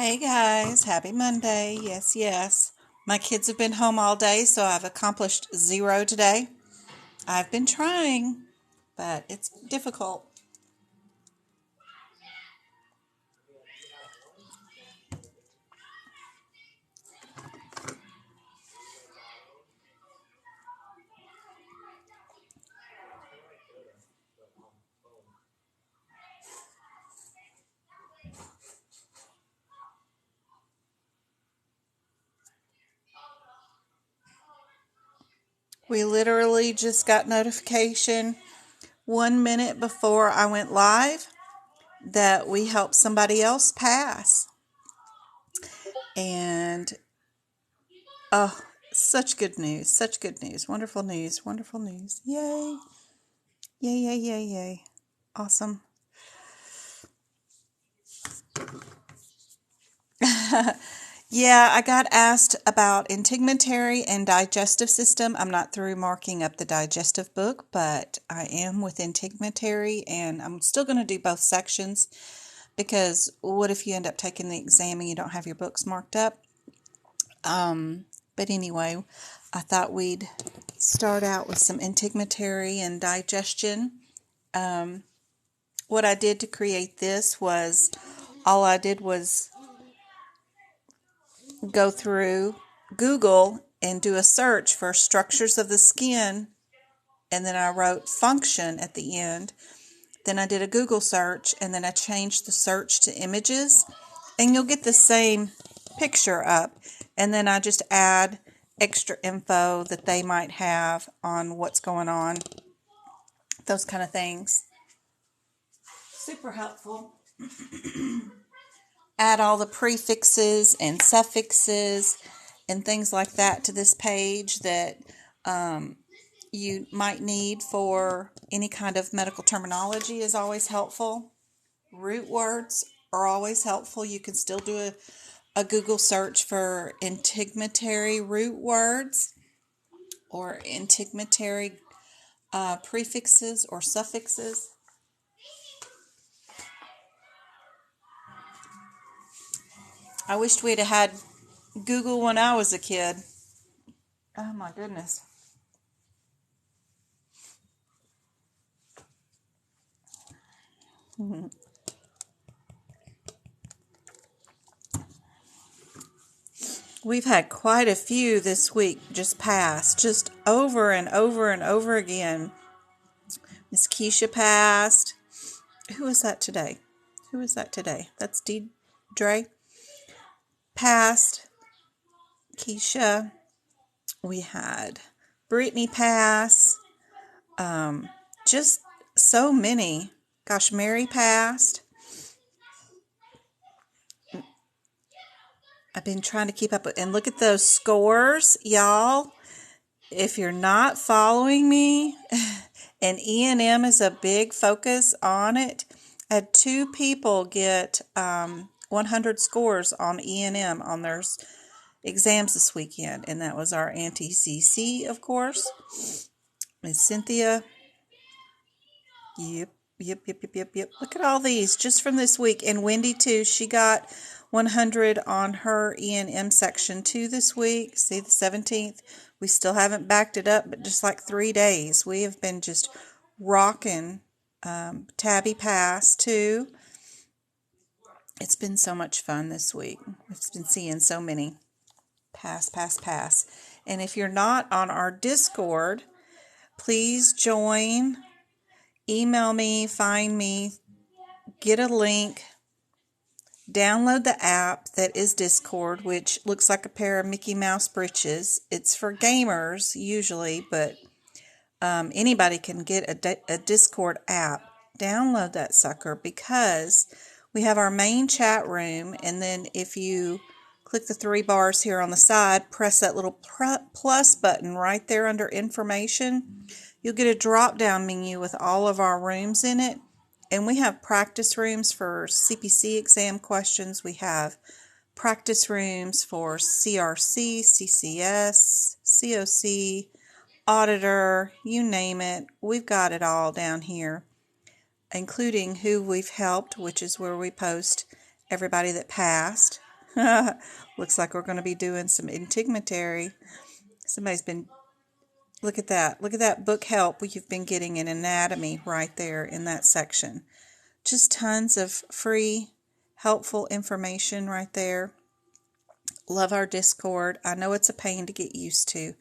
Hey guys, happy Monday. Yes, yes. My kids have been home all day, so I've accomplished 0 today. I've been trying, but it's difficult. We literally just got notification 1 minute before I went live that we helped somebody else pass. And, oh, such good news, such good news. Wonderful news, wonderful news. Yay. Yay, yay, yay, yay. Awesome. Yeah, I got asked about integumentary and digestive system. I'm not through marking up the digestive book, but I am with integumentary, and I'm still going to do both sections because what if you end up taking the exam and you don't have your books marked up? But anyway, I thought we'd start out with some integumentary and digestion. What I did to create this was all I did was go through Google and do a search for structures of the skin, and then I wrote function at the end. Then I did a Google search, and then I changed the search to images, and you'll get the same picture up, and then I just add extra info that they might have on what's going on, those kind of things. Super helpful. Add all the prefixes and suffixes and things like that to this page that you might need for any kind of medical terminology is always helpful. Root words are always helpful. You can still do a Google search for integumentary root words or integumentary prefixes or suffixes. I wished we'd have had Google when I was a kid. Oh my goodness. We've had quite a few this week just passed, just over and over and over again. Miss Keisha passed. Who was that today? Who was that today? That's Dre. Passed. Keisha. We had Brittany pass. Just so many. Gosh, Mary passed. I've been trying to keep up with, and look at those scores, y'all. If you're not following me, and E&M is a big focus on it, I had 2 people get 100 scores on E&M on their exams this weekend, and that was our Auntie CC, of course, Miss Cynthia. Yep. Look at all these just from this week. And Wendy, too, she got 100 on her E&M section, too, this week. See, the 17th. We still haven't backed it up, but just like 3 days. We have been just rocking. Tabby passed, too. It's been so much fun this week. We've been seeing so many pass. And if you're not on our Discord, please join. Email me, find me, get a link, download the app that is Discord, which looks like a pair of Mickey Mouse britches. It's for gamers usually, but anybody can get a Discord app. Download that sucker because we have our main chat room, and then if you click the 3 bars here on the side, press that little plus button right there under information. You'll get a drop-down menu with all of our rooms in it. And we have practice rooms for CPC exam questions. We have practice rooms for CRC, CCS, COC, auditor, you name it. We've got it all down here, including who we've helped, which is where we post everybody that passed. Looks like we're going to be doing some integumentary. Somebody's been, look at that. Look at that book help you've been getting in anatomy right there in that section. Just tons of free, helpful information right there. Love our Discord. I know it's a pain to get used to,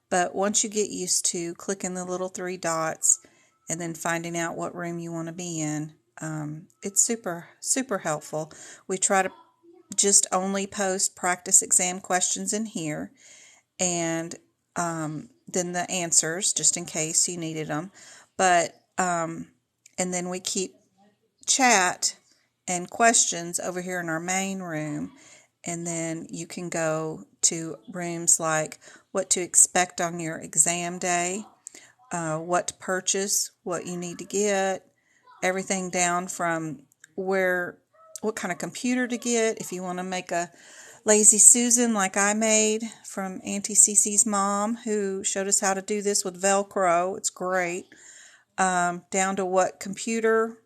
but once you get used to clicking the little 3 dots and then finding out what room you want to be in, it's super, super helpful. We try to just only post practice exam questions in here, and then the answers, just in case you needed them. But and then we keep chat and questions over here in our main room, and then you can go to rooms like what to expect on your exam day, what to purchase, what you need to get, everything down from what kind of computer to get, if you want to make a Lazy Susan like I made from Auntie Cece's mom, who showed us how to do this with Velcro. It's great. Down to what computer,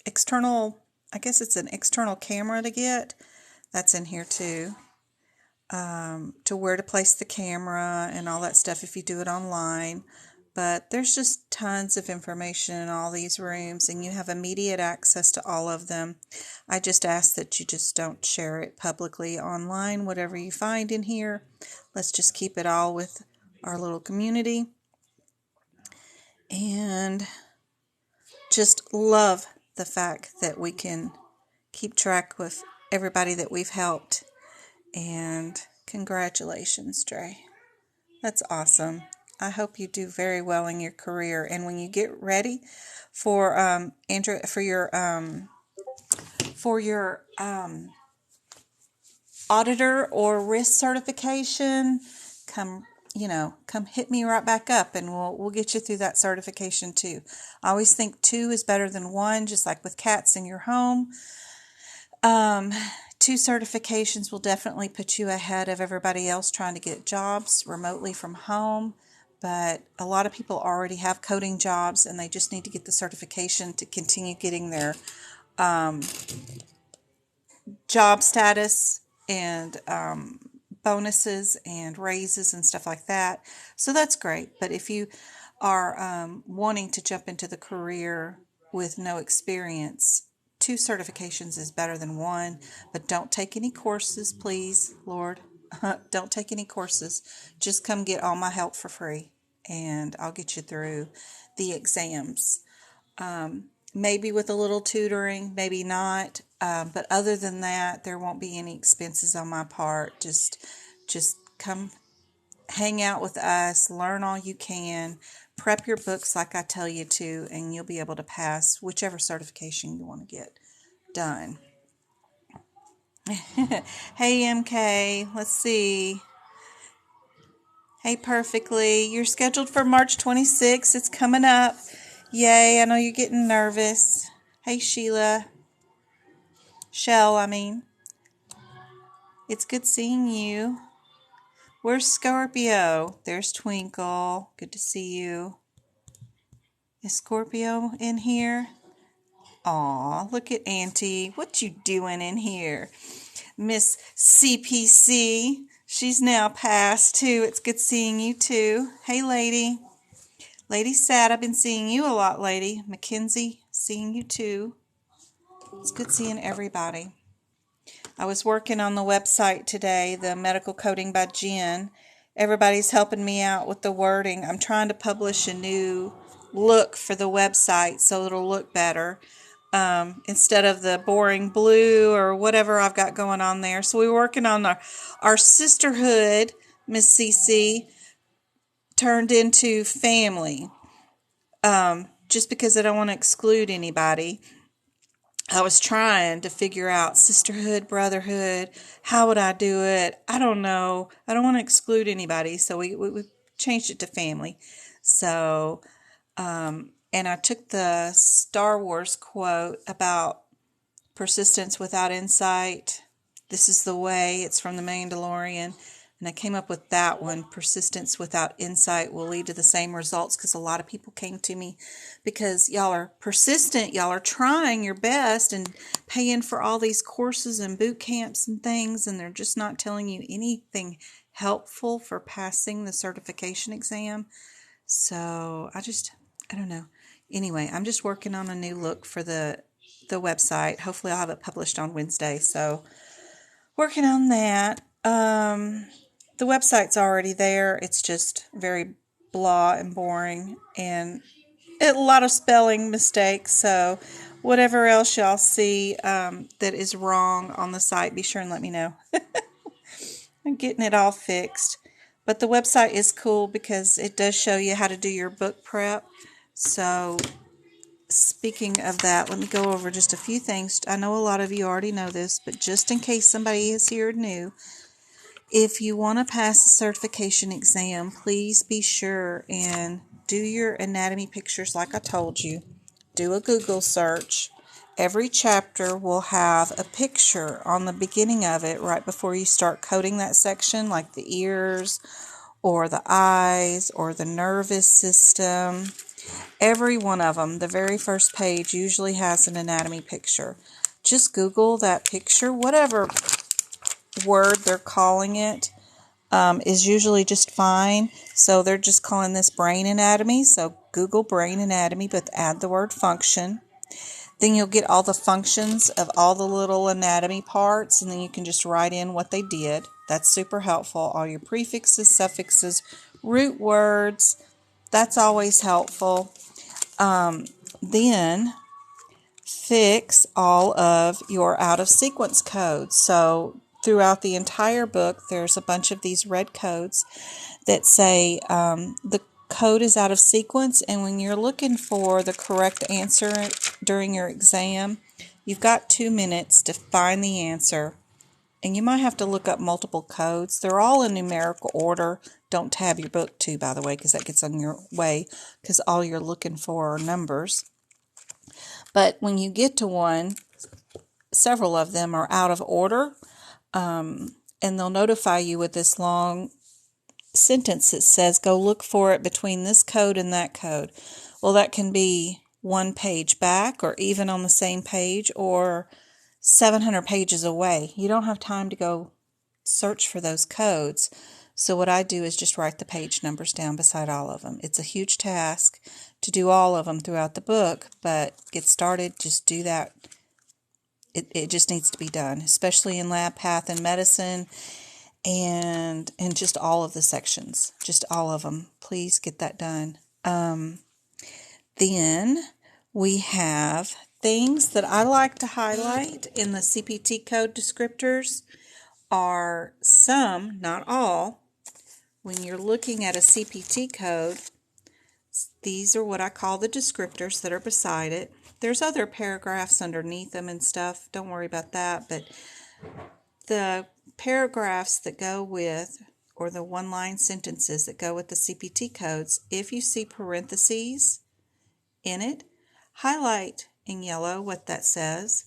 external, I guess it's an external camera to get. That's in here too. To where to place the camera and all that stuff if you do it online. But there's just tons of information in all these rooms, and you have immediate access to all of them. I just ask that you just don't share it publicly online, whatever you find in here. Let's just keep it all with our little community. And just love the fact that we can keep track with everybody that we've helped. And congratulations, Dre. That's awesome. I hope you do very well in your career. And when you get ready for Andrew, for your auditor or risk certification, come hit me right back up, and we'll get you through that certification too. I always think 2 is better than 1, just like with cats in your home. 2 certifications will definitely put you ahead of everybody else trying to get jobs remotely from home. But a lot of people already have coding jobs, and they just need to get the certification to continue getting their job status and bonuses and raises and stuff like that. So that's great. But if you are wanting to jump into the career with no experience, 2 certifications is better than 1. But don't take any courses, please, Lord. Don't take any courses. Just come get all my help for free, and I'll get you through the exams. Maybe with a little tutoring, maybe not. But other than that, there won't be any expenses on my part. Just come hang out with us, learn all you can, prep your books like I tell you to, and you'll be able to pass whichever certification you want to get done. Hey, MK, let's see. Hey, Perfectly, you're scheduled for March 26th. It's coming up. Yay, I know you're getting nervous. Hey, Shell, it's good seeing you. Where's Scorpio? There's Twinkle. Good to see you. Is Scorpio in here? Aw, look at Auntie. What you doing in here? Miss CPC. She's now passed too. It's good seeing you too. Hey, lady. Lady Sad, I've been seeing you a lot, lady. Mackenzie, seeing you too. It's good seeing everybody. I was working on the website today, the Medical Coding by Jen. Everybody's helping me out with the wording. I'm trying to publish a new look for the website so it'll look better. Instead of the boring blue or whatever I've got going on there. So we're working on our sisterhood, Miss CC, turned into family. Just because I don't want to exclude anybody. I was trying to figure out sisterhood, brotherhood. How would I do it? I don't know. I don't want to exclude anybody. So we changed it to family. So, and I took the Star Wars quote about persistence without insight. This is the way. It's from The Mandalorian. And I came up with that one. Persistence without insight will lead to the same results, because a lot of people came to me because y'all are persistent. Y'all are trying your best and paying for all these courses and boot camps and things, and they're just not telling you anything helpful for passing the certification exam. So I don't know. Anyway, I'm just working on a new look for the website. Hopefully I'll have it published on Wednesday. So working on that. The website's already there. It's just very blah and boring and a lot of spelling mistakes. So whatever else y'all see that is wrong on the site, be sure and let me know. I'm getting it all fixed. But the website is cool because it does show you how to do your book prep. So speaking of that, let me go over just a few things. I know a lot of you already know this, but just in case somebody is here new, if you want to pass the certification exam, please be sure and do your anatomy pictures like I told you. Do a Google search. Every chapter will have a picture on the beginning of it right before you start coding that section, like the ears or the eyes or the nervous system. Every one of them, the very first page usually has an anatomy picture. Just Google that picture. Whatever word they're calling it is usually just fine. So they're just calling this brain anatomy. So Google brain anatomy, but add the word function. Then you'll get all the functions of all the little anatomy parts, and then you can just write in what they did. That's super helpful. All your prefixes, suffixes, root words, that's always helpful. Then fix all of your out of sequence codes. So throughout the entire book, there's a bunch of these red codes that say the code is out of sequence, and when you're looking for the correct answer during your exam, you've got 2 minutes to find the answer. And you might have to look up multiple codes. They're all in numerical order. Don't tab your book too, by the way, because that gets on your way, because all you're looking for are numbers. But when you get to one, several of them are out of order, and they'll notify you with this long sentence that says, go look for it between this code and that code. Well, that can be one page back, or even on the same page, or 700 pages away. You don't have time to go search for those codes. So what I do is just write the page numbers down beside all of them. It's a huge task to do all of them throughout the book, but get started, just do that. It just needs to be done, especially in lab, path, and medicine, and just all of the sections, just all of them. Please get that done. Then we have things that I like to highlight in the CPT code descriptors are some, not all. When you're looking at a CPT code, these are what I call the descriptors that are beside it. There's other paragraphs underneath them and stuff. Don't worry about that. But the paragraphs that go with, or the one-line sentences that go with the CPT codes, if you see parentheses in it, highlight in yellow what that says.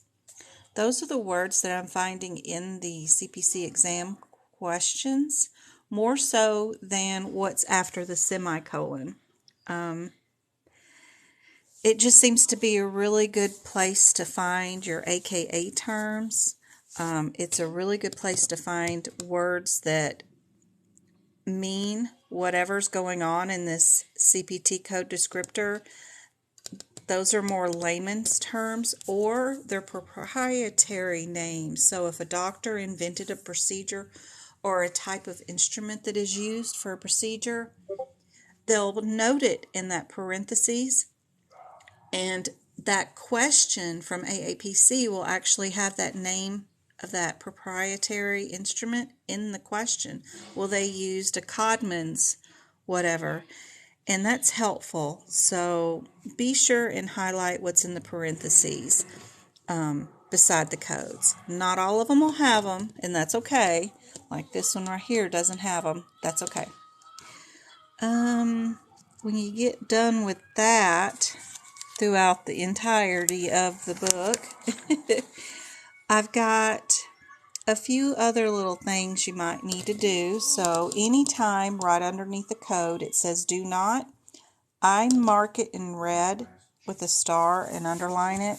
Those are the words that I'm finding in the CPC exam questions, more so than what's after the semicolon. It just seems to be a really good place to find your AKA terms. It's a really good place to find words that mean whatever's going on in this CPT code descriptor. Those are more layman's terms, or they're proprietary names. So if a doctor invented a procedure or a type of instrument that is used for a procedure, they'll note it in that parentheses, and that question from AAPC will actually have that name of that proprietary instrument in the question. Well, they used a Codman's whatever, and that's helpful. So be sure and highlight what's in the parentheses beside the codes. Not all of them will have them, and that's okay. Like this one right here doesn't have them. That's okay. When you get done with that, throughout the entirety of the book, I've got a few other little things you might need to do. So anytime right underneath the code it says do not, I mark it in red with a star and underline it.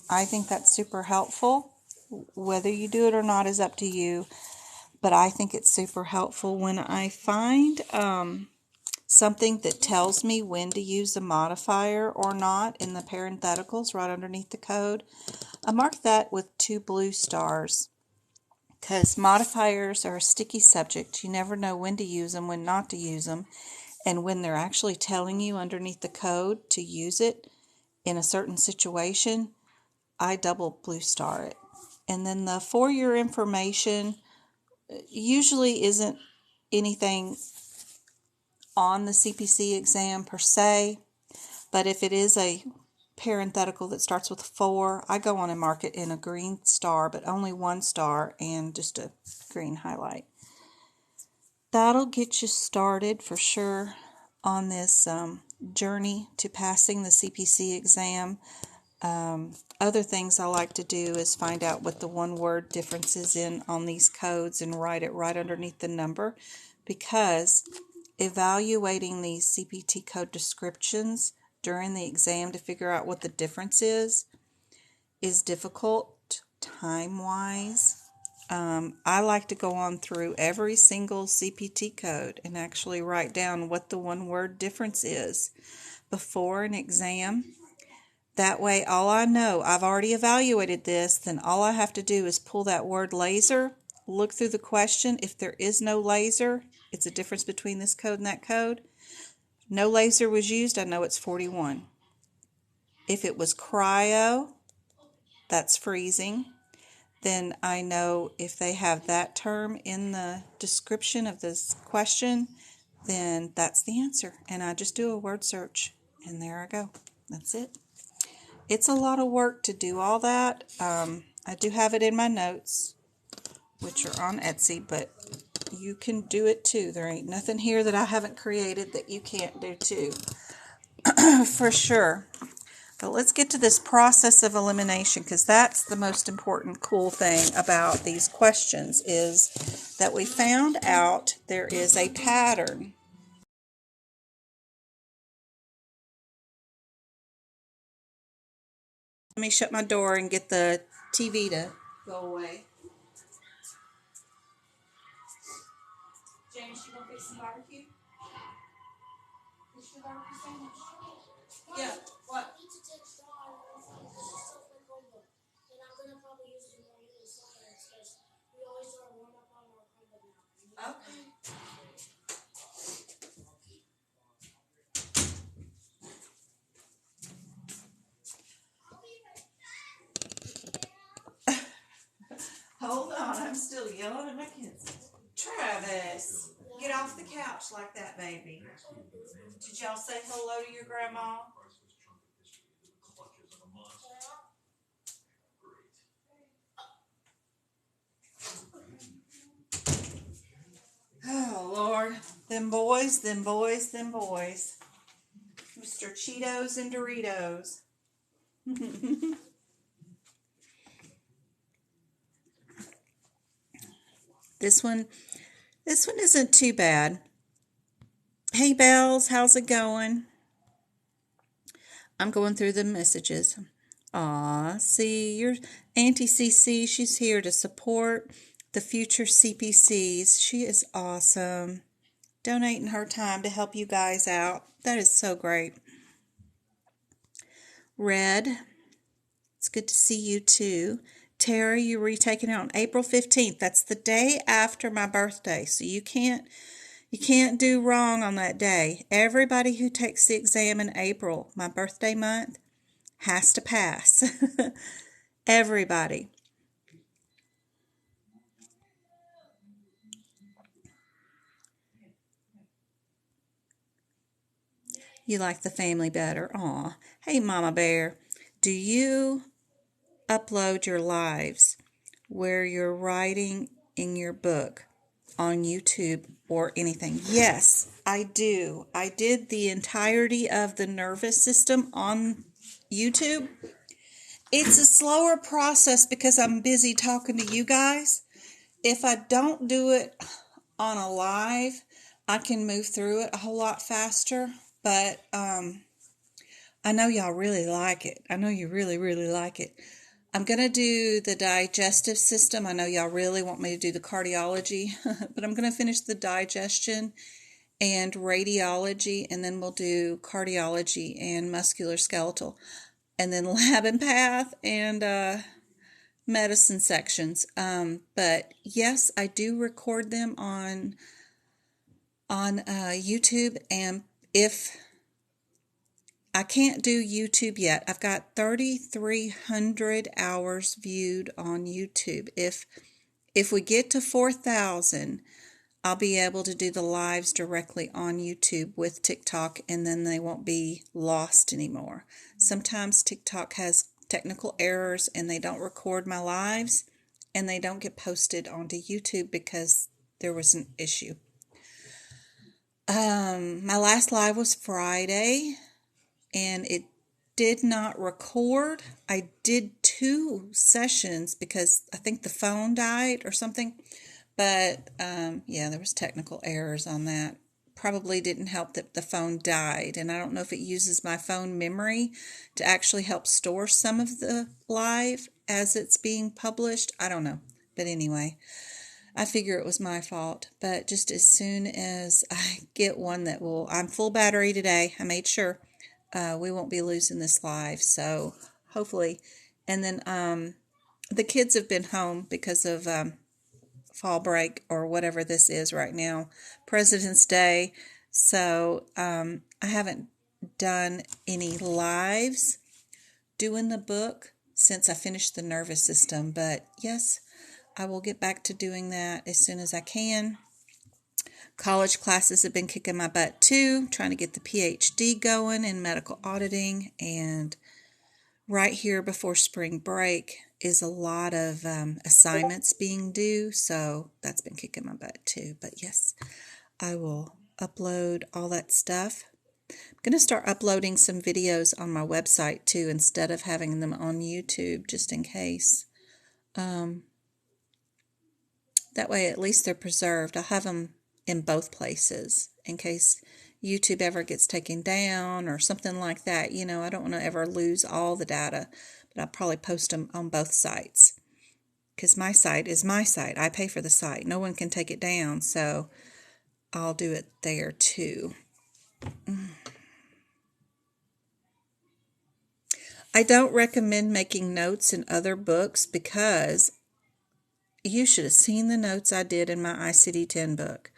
I think that's super helpful. Whether you do it or not is up to you, but I think it's super helpful when I find something that tells me when to use a modifier or not in the parentheticals right underneath the code. I mark that with 2 blue stars because modifiers are a sticky subject. You never know when to use them, when not to use them, and when they're actually telling you underneath the code to use it in a certain situation, I double blue star it. And then the for your information usually isn't anything on the CPC exam per se, but if it is a parenthetical that starts with 4, I go on and mark it in a green star, but only 1 star and just a green highlight. That'll get you started for sure on this journey to passing the CPC exam. Other things I like to do is find out what the one-word difference is in on these codes and write it right underneath the number, because evaluating these CPT code descriptions during the exam to figure out what the difference is difficult time-wise. I like to go on through every single CPT code and actually write down what the one-word difference is before an exam. That way, all I know, I've already evaluated this, then all I have to do is pull that word laser, look through the question. If there is no laser, it's a difference between this code and that code. No laser was used, I know it's 41. If it was cryo, that's freezing. Then I know if they have that term in the description of this question, then that's the answer. And I just do a word search, and there I go. That's it. It's a lot of work to do all that. I do have it in my notes, which are on Etsy, but you can do it too. There ain't nothing here that I haven't created that you can't do too, for sure. But let's get to this process of elimination, because that's the most important cool thing about these questions, is that we found out there is a pattern. Let me shut my door and get the TV to go away. James, you want to get some barbecue? What's your barbecue sandwich? Yeah, what? Okay. Hold on, I'm still yelling at my kids. Travis, get off the couch like that, baby. Did y'all say hello to your grandma? Oh, Lord. Them boys, them boys, them boys. Mr. Cheetos and Doritos. This one isn't too bad. Hey, Bells, how's it going? I'm going through the messages. Aw, see, your Auntie CC, she's here to support the future CPCs. She is awesome. Donating her time to help you guys out. That is so great. Red, it's good to see you too. Terry, you're retaking it on April 15th. That's the day after my birthday, so you can't do wrong on that day. Everybody who takes the exam in April, my birthday month, has to pass. Everybody. You like the family better. Aw. Hey, Mama Bear, do you upload your lives where you're writing in your book on YouTube or anything? Yes, I do. I did the entirety of the nervous system on YouTube. It's a slower process because I'm busy talking to you guys, if I don't do it on a live, I can move through it a whole lot faster. But I know y'all really like it. I know you really, really like it. I'm going to do the digestive system. I know y'all really want me to do the cardiology, but I'm going to finish the digestion and radiology, and then we'll do cardiology and musculoskeletal, and then lab and path and medicine sections. But yes, I do record them on YouTube, and if I can't do YouTube yet, I've got 3,300 hours viewed on YouTube. If we get to 4,000, I'll be able to do the lives directly on YouTube with TikTok, and then they won't be lost anymore. Sometimes TikTok has technical errors and they don't record my lives, and they don't get posted onto YouTube because there was an issue. My last live was Friday, and it did not record. I did 2 sessions because I think the phone died or something. But yeah, there was technical errors on that. Probably didn't help that the phone died, and I don't know if it uses my phone memory to actually help store some of the live as it's being published. I don't know. But anyway, I figure it was my fault. But just as soon as I get one that will, I'm full battery today. I made sure we won't be losing this live. So hopefully, and then the kids have been home because of fall break or whatever this is right now, President's Day. So I haven't done any lives doing the book since I finished the nervous system. But yes, I will get back to doing that as soon as I can. College classes have been kicking my butt too, trying to get the PhD going in medical auditing. And right here before spring break is a lot of assignments being due, so that's been kicking my butt too. But yes, I will upload all that stuff. I'm going to start uploading some videos on my website too, instead of having them on YouTube, just in case. That way at least they're preserved. I'll have them in both places in case YouTube ever gets taken down or something like that. You know, I don't want to ever lose all the data, but I'll probably post them on both sites because my site is my site. I pay for the site. No one can take it down, so I'll do it there too. I don't recommend making notes in other books because you should have seen the notes I did in my ICD-10 book.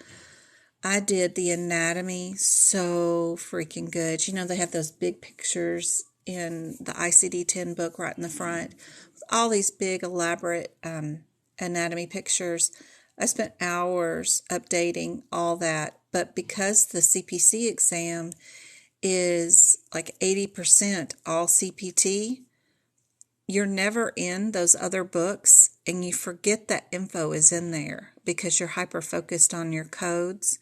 I did the anatomy so freaking good. You know, they have those big pictures in the ICD-10 book right in the front with all these big elaborate anatomy pictures. I spent hours updating all that, but because the CPC exam is like 80% all CPT, you're never in those other books, and you forget that info is in there because you're hyper-focused on your codes.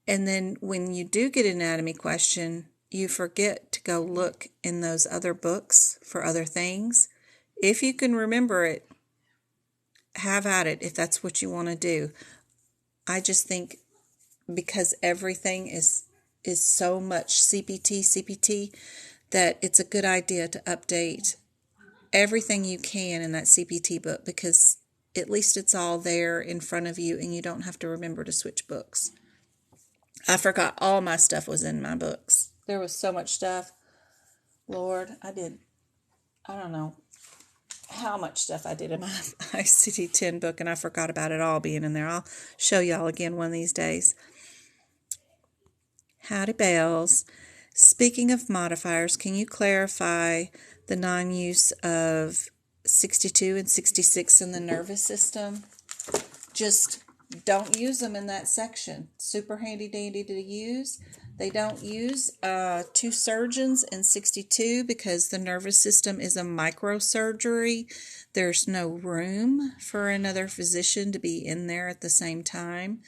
And then when you do get an anatomy question, you forget to go look in those other books for other things. If you can remember it, have at it if that's what you want to do. I just think because everything is so much CPT, that it's a good idea to update everything you can in that CPT book, because at least it's all there in front of you and you don't have to remember to switch books. I forgot all my stuff was in my books. There was so much stuff. Lord, I don't know how much stuff I did in my ICD-10 book, and I forgot about it all being in there. I'll show y'all again one of these days. Howdy bells. Speaking of modifiers, can you clarify the non-use of 62 and 66 in the nervous system? Just don't use them in that section. Super handy dandy to use. They don't use 2 surgeons in 62 because the nervous system is a microsurgery. There's no room for another physician to be in there at the same time.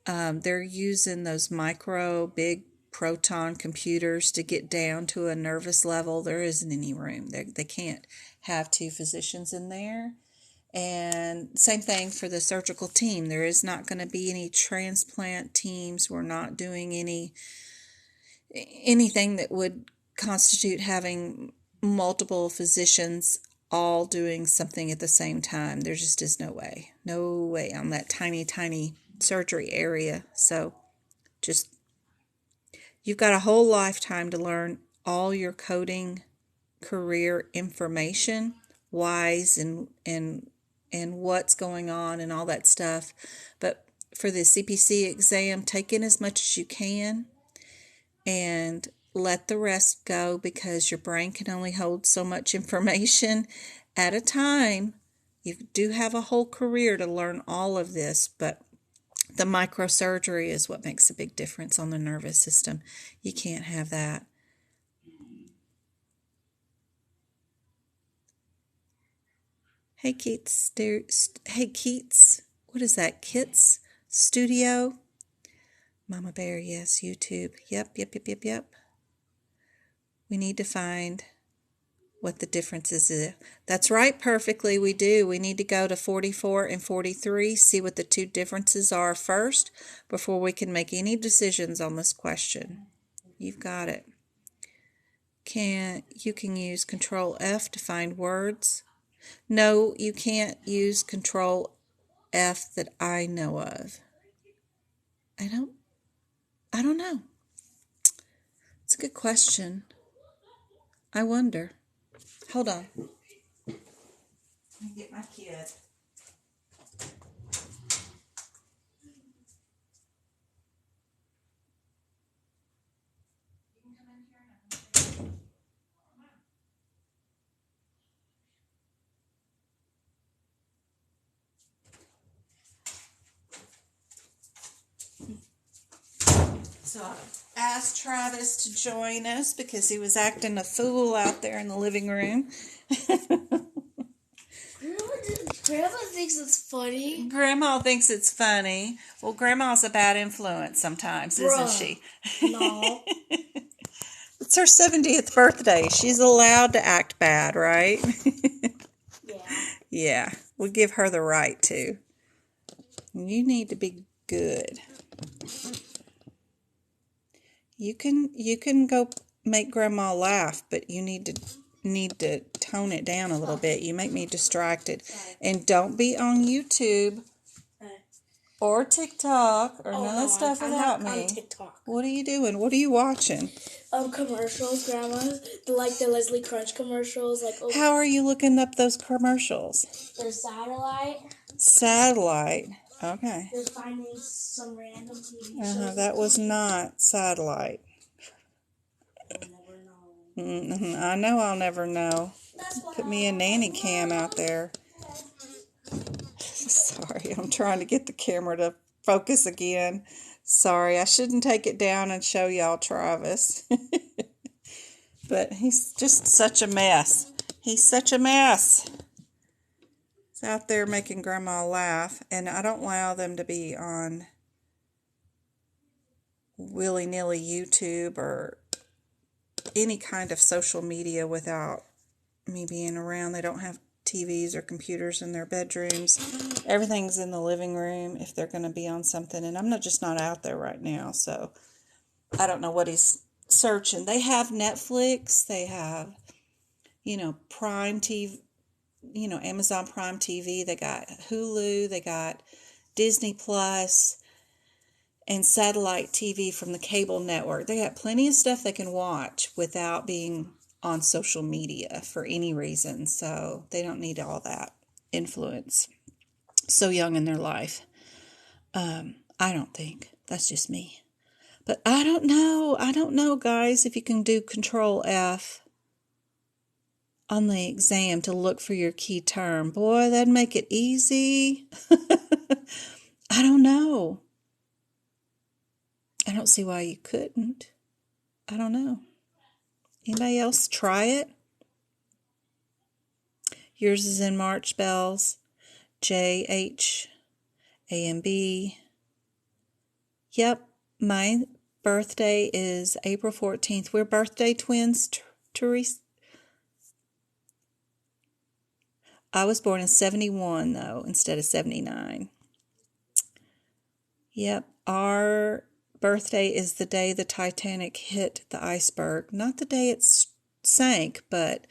They're using those big proton computers to get down to a nervous level. There isn't any room. They can't have 2 physicians in there. And same thing for the surgical team. There is not going to be any transplant teams. We're not doing anything that would constitute having multiple physicians all doing something at the same time. There just is no way. No way on that tiny, tiny surgery area. So just, you've got a whole lifetime to learn all your coding career information, whys and what's going on and all that stuff. But for the CPC exam, take in as much as you can and let the rest go, because your brain can only hold so much information at a time. You do have a whole career to learn all of this, but the microsurgery is what makes a big difference on the nervous system. You can't have that. Hey, Keats. Hey, Keats. What is that? Kits Studio? Mama Bear, yes. YouTube. Yep. We need to find what the difference is. That's right, perfectly, we do. We need to go to 44 and 43, see what the two differences are first before we can make any decisions on this question. You've got it. You can use Control F to find words. No, you can't use Control F that I know of. I don't know. It's a good question. I wonder. Hold on. Let me get my kid. So I asked Travis to join us because he was acting a fool out there in the living room. Grandma thinks it's funny. Grandma thinks it's funny. Well, Grandma's a bad influence sometimes, isn't she? No. It's her 70th birthday. She's allowed to act bad, right? Yeah. Yeah, we give her the right to. You need to be good. You can go make Grandma laugh, but you need to tone it down a little bit. You make me distracted. And don't be on YouTube or TikTok or none of that stuff without me. I'm on TikTok. What are you doing? What are you watching? Commercials, Grandma. The Leslie Crunch commercials. How are you looking up those commercials? They're satellite. Satellite. Okay. They're finding some random TV shows. That was not satellite. I'll never know. I know I'll never know. Put me a nanny cam out there. Sorry, I'm trying to get the camera to focus again. Sorry, I shouldn't take it down and show y'all Travis. But he's just such a mess. He's such a mess. He's out there making Grandma laugh, and I don't allow them to be on willy-nilly YouTube or any kind of social media without me being around. They don't have TVs or computers in their bedrooms. Everything's in the living room if they're going to be on something, and I'm just not out there right now, so I don't know what he's searching. They have Netflix, they have, Prime TV, Amazon Prime TV, they got Hulu, they got Disney Plus, and satellite TV from the cable network. They got plenty of stuff they can watch without being on social media for any reason, so they don't need all that influence so young in their life. I don't think. That's just me. But I don't know, guys, if you can do Control F on the exam to look for your key term. Boy, that'd make it easy. I don't know. I don't see why you couldn't. I don't know. Anybody else try it? Yours is in March, Bells. JHAMB. Yep, my birthday is April 14th. We're birthday twins, Therese. I was born in 71, though, instead of 79. Yep, our birthday is the day the Titanic hit the iceberg. Not the day it sank, but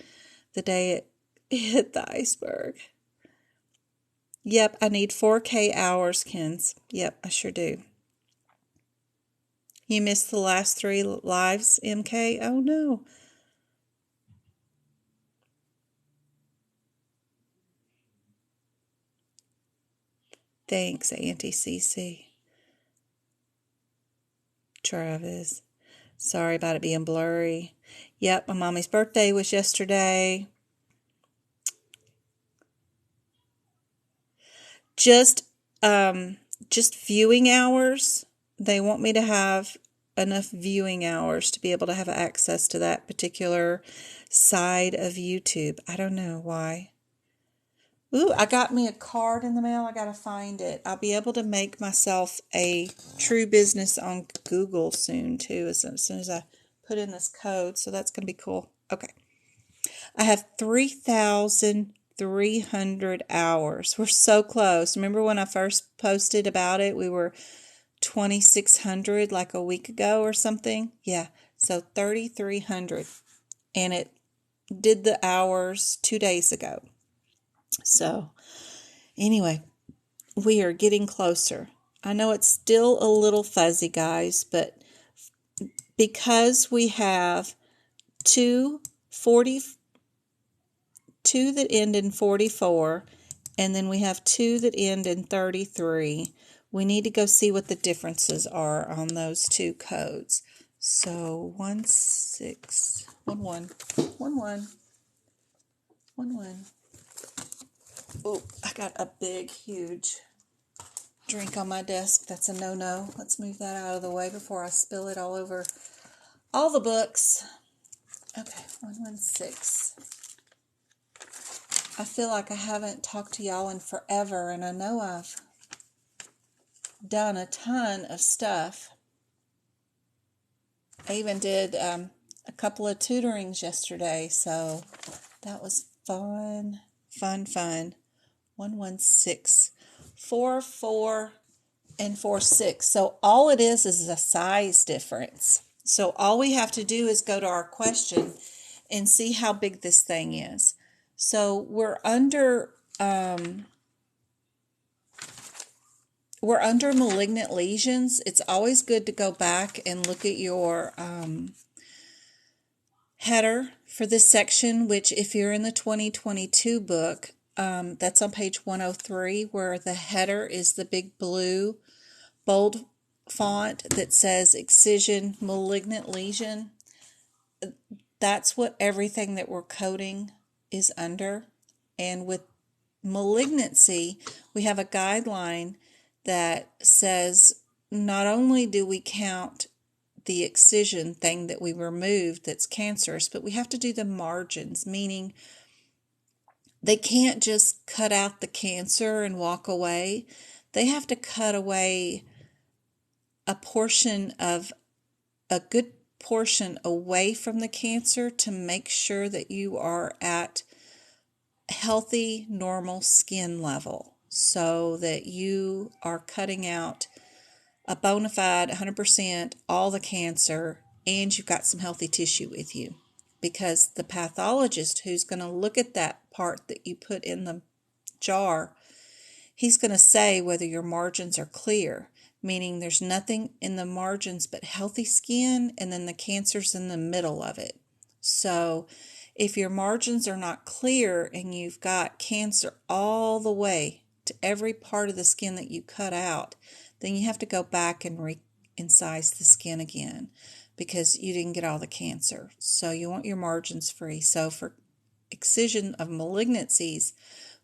the day it hit the iceberg. Yep, I need 4K hours, Kens. Yep, I sure do. You missed the last 3 lives, MK? Oh, no. Thanks, Auntie Cece. Travis. Sorry about it being blurry. Yep, my mommy's birthday was yesterday. Just viewing hours. They want me to have enough viewing hours to be able to have access to that particular side of YouTube. I don't know why. Ooh, I got me a card in the mail. I gotta find it. I'll be able to make myself a true business on Google soon, too, as soon as I put in this code. So that's going to be cool. Okay. I have 3,300 hours. We're so close. Remember when I first posted about it? We were 2,600 like a week ago or something. Yeah. So 3,300. And it did the hours 2 days ago. So, anyway, we are getting closer. I know it's still a little fuzzy, guys, but because we have two that end in 44, and then we have 2 that end in 33, we need to go see what the differences are on those 2 codes. So, 1111. Oh, I got a big, huge drink on my desk. That's a no-no. Let's move that out of the way before I spill it all over all the books. Okay, 116. I feel like I haven't talked to y'all in forever, and I know I've done a ton of stuff. I even did a couple of tutorings yesterday, so that was fun. 116, 44, and 46. So all it is a size difference. So all we have to do is go to our question and see how big this thing is. So we're under malignant lesions. It's always good to go back and look at your header for this section, which if you're in the 2022 book, that's on page 103, where the header is the big blue bold font that says excision, malignant lesion. That's what everything that we're coding is under. And with malignancy, we have a guideline that says not only do we count the excision thing that we removed that's cancerous, but we have to do the margins, meaning they can't just cut out the cancer and walk away. They have to cut away a good portion away from the cancer to make sure that you are at healthy, normal skin level, so that you are cutting out a bona fide 100% all the cancer, and you've got some healthy tissue with you. Because the pathologist who's going to look at that part that you put in the jar, he's going to say whether your margins are clear, meaning there's nothing in the margins but healthy skin, and then the cancer's in the middle of it. So if your margins are not clear and you've got cancer all the way to every part of the skin that you cut out, then you have to go back and re-incise the skin again because you didn't get all the cancer. So you want your margins free. So for excision of malignancies,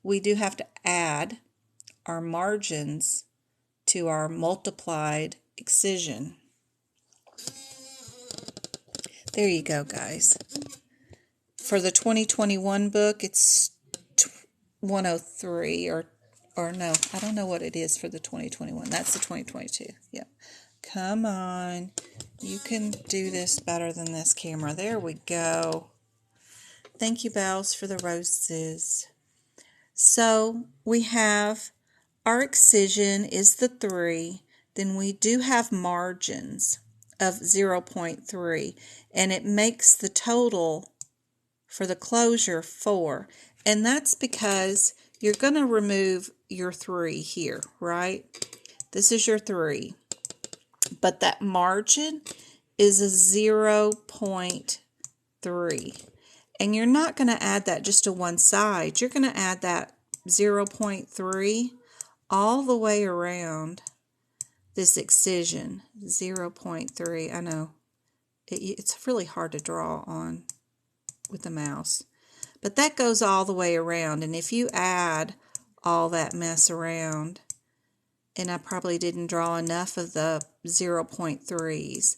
we do have to add our margins to our multiplied excision. There you go, guys. For the 2021 book, it's 103 or no, I don't know what it is for the 2021. That's the 2022. Yep. Come on. You can do this better than this camera. There we go. Thank you, Bells, for the roses. So we have our excision is the 3. Then we do have margins of 0.3, and it makes the total for the closure 4. And that's because you're going to remove your 3 here, right? This is your 3. But that margin is a 0.3. And you're not going to add that just to one side. You're going to add that 0.3 all the way around this excision. 0.3. I know it's really hard to draw on with the mouse. But that goes all the way around. And if you add all that mess around, and I probably didn't draw enough of the 0.3s,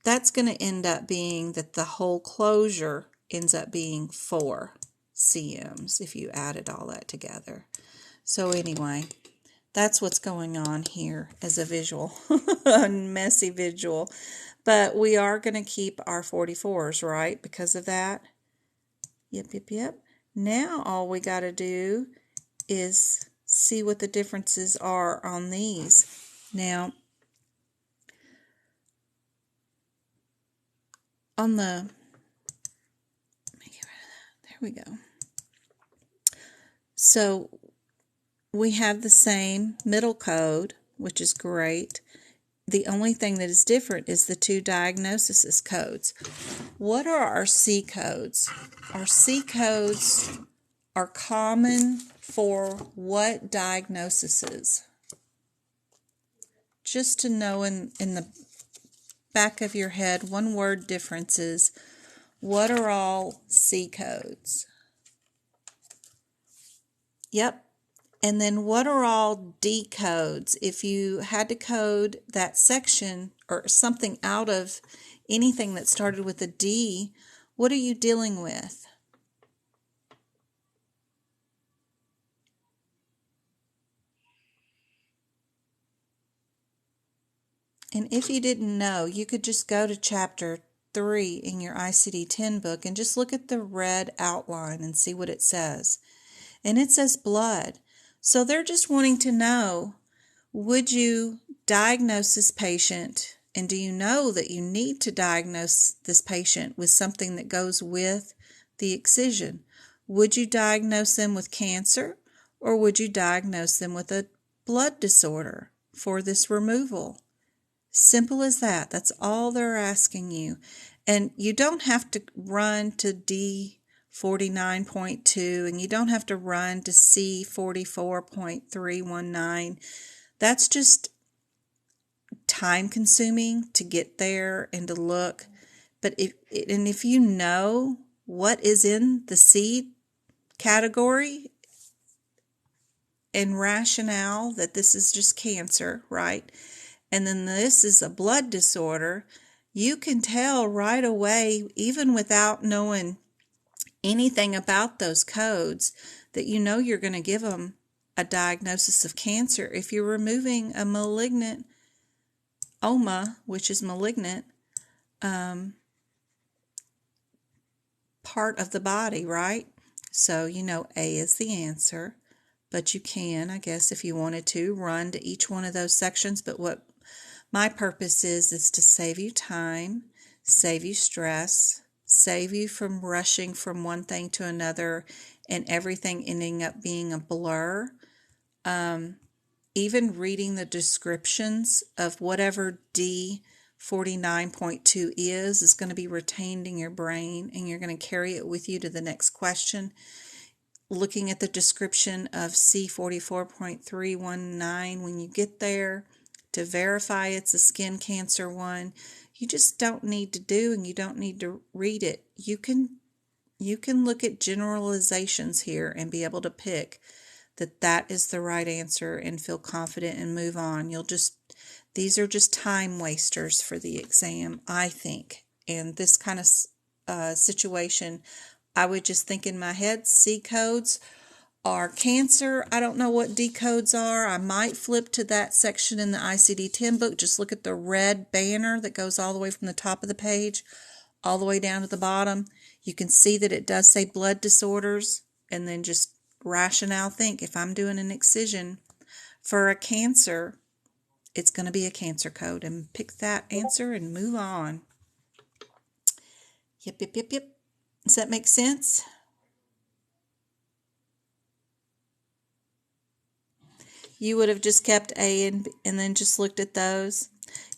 that's going to end up being that the whole closure ends up being 4 cms if you added all that together. So anyway, that's what's going on here as a visual, a messy visual. But we are going to keep our 44s, right, because of that. Yep. Now all we got to do is see what the differences are on these. Now, on the, let me get rid of that. There we go. So we have the same middle code, which is great. The only thing that is different is the 2 diagnosis codes. What are our C codes? Our C codes are common for what diagnoses? Just to know in the back of your head, one word differences. What are all C codes? Yep. And then what are all D codes? If you had to code that section or something out of anything that started with a D, what are you dealing with? And if you didn't know, you could just go to chapter 3 in your ICD-10 book and just look at the red outline and see what it says. And it says blood. So they're just wanting to know, would you diagnose this patient, and do you know that you need to diagnose this patient with something that goes with the excision? Would you diagnose them with cancer, or would you diagnose them with a blood disorder for this removal? Simple as that. That's all they're asking you. And you don't have to run to D49.2, and you don't have to run to C44.319. That's just time consuming to get there and to look. But if you know what is in the C category and rationale that this is just cancer, right? And then this is a blood disorder, you can tell right away, even without knowing anything about those codes, that you know you're going to give them a diagnosis of cancer if you're removing a malignant ahima, which is malignant, part of the body, right? So you know A is the answer, but you can, I guess, if you wanted to, run to each one of those sections. But what my purpose is to save you time, save you stress, save you from rushing from one thing to another and everything ending up being a blur. Even reading the descriptions of whatever D49.2 is going to be retained in your brain, and you're going to carry it with you to the next question. Looking at the description of C44.319 when you get there to verify it's a skin cancer one, you just don't need to do, and you don't need to read it. You can look at generalizations here and be able to pick that is the right answer and feel confident and move on. These are just time wasters for the exam, I think. And this kind of situation, I would just think in my head, C codes are cancer. I don't know what D codes are. I might flip to that section in the ICD-10 book. Just look at the red banner that goes all the way from the top of the page all the way down to the bottom. You can see that it does say blood disorders, and then just rationale think. If I'm doing an excision for a cancer, it's going to be a cancer code, and pick that answer and move on. Yep. Does that make sense? You would have just kept A and then just looked at those.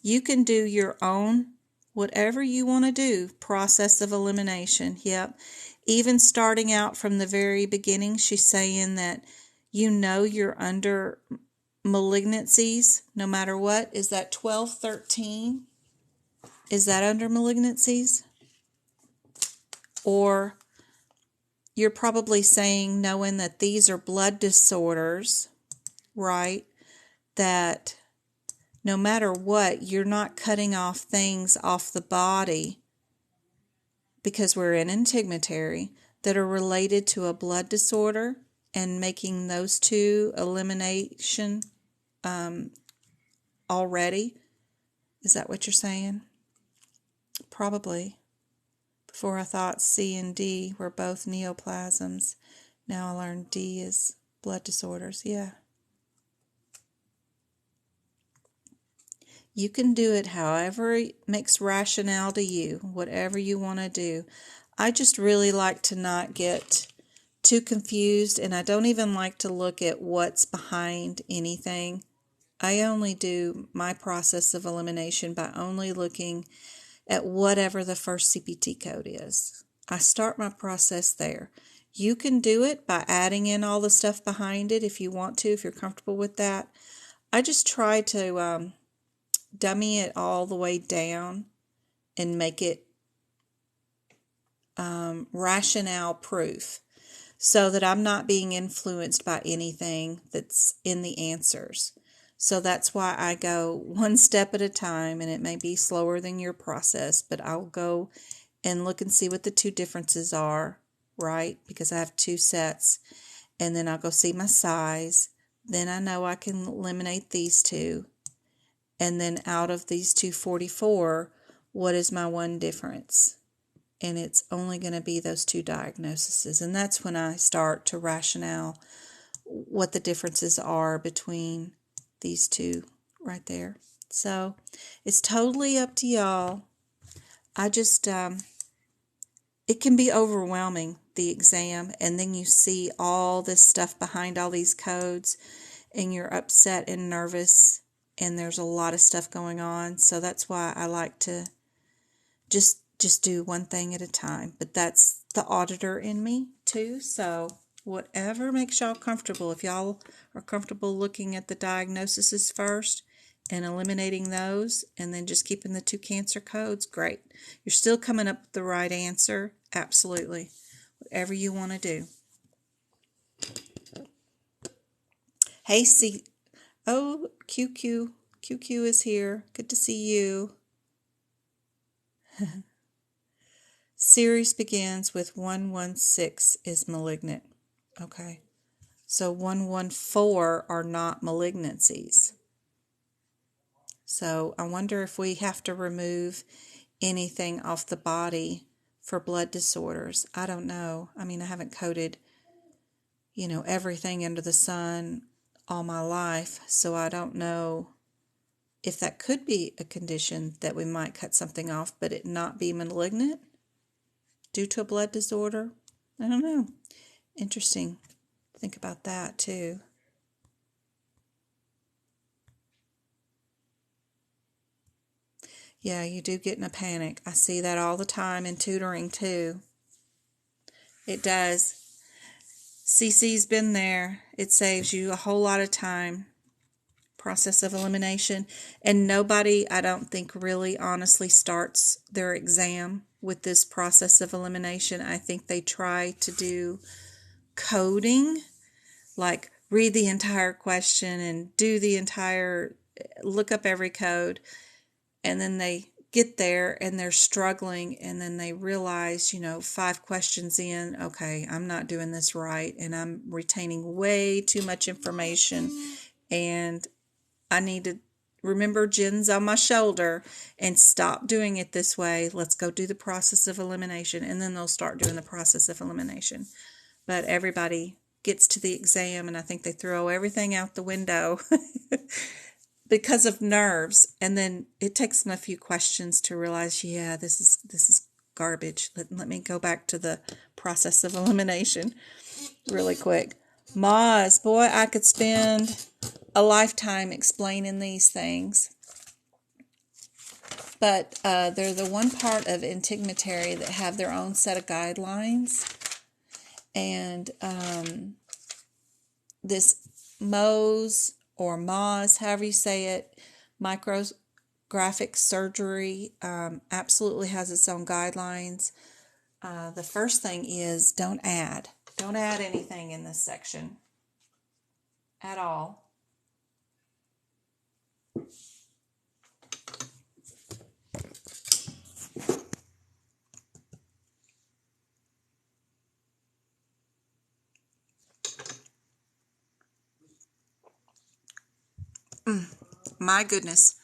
You can do your own, whatever you want to do, process of elimination. Yep. Even starting out from the very beginning, she's saying that you're under malignancies no matter what. Is that 1213? Is that under malignancies? Or you're probably saying, knowing that these are blood disorders, right? That no matter what, you're not cutting off things off the body, because we're in integumentary, that are related to a blood disorder, and making those two elimination already. Is that what you're saying? Probably. Before I thought C and D were both neoplasms. Now I learned D is blood disorders. Yeah. You can do it however it makes rationale to you, whatever you want to do. I just really like to not get too confused, and I don't even like to look at what's behind anything. I only do my process of elimination by only looking at whatever the first CPT code is. I start my process there. You can do it by adding in all the stuff behind it if you want to, if you're comfortable with that. I just try to dummy it all the way down and make it rationale proof, so that I'm not being influenced by anything that's in the answers. So that's why I go one step at a time, and it may be slower than your process, but I'll go and look and see what the two differences are, right? Because I have two sets, and then I'll go see my size. Then I know I can eliminate these two. And then out of these 244, what is my one difference? And it's only going to be those two diagnoses. And that's when I start to rationale what the differences are between these two right there. So it's totally up to y'all. I just, it can be overwhelming, the exam, and then you see all this stuff behind all these codes, and you're upset and nervous, and there's a lot of stuff going on. So that's why I like to just do one thing at a time. But that's the auditor in me too. So whatever makes y'all comfortable. If y'all are comfortable looking at the diagnoses first and eliminating those, and then just keeping the two cancer codes, great. You're still coming up with the right answer. Absolutely. Whatever you want to do. Hey, oh, QQ is here. Good to see you. Series begins with 116 is malignant. Okay. So 114 are not malignancies. So I wonder if we have to remove anything off the body for blood disorders. I don't know. I mean, I haven't coded, everything under the sun all my life, so I don't know if that could be a condition that we might cut something off, but it not be malignant due to a blood disorder. I don't know. Interesting. Think about that too. Yeah, you do get in a panic. I see that all the time in tutoring too. It does. CC's been there. It saves you a whole lot of time. Process of elimination. And nobody, I don't think, really honestly starts their exam with this process of elimination. I think they try to do coding, like read the entire question and look up every code. And then they get there and they're struggling, and then they realize, 5 questions in, okay, I'm not doing this right, and I'm retaining way too much information, and I need to remember Jen's on my shoulder and stop doing it this way. Let's go do the process of elimination, and then they'll start doing the process of elimination. But everybody gets to the exam, and I think they throw everything out the window because of nerves. And then it takes them a few questions to realize, yeah, this is garbage. Let me go back to the process of elimination really quick. Moz, boy, I could spend a lifetime explaining these things. But they're the one part of Integumentary that have their own set of guidelines. And this MOS or MOS, however you say it, Micrographic surgery, absolutely has its own guidelines. The first thing is don't add anything in this section at all. My goodness.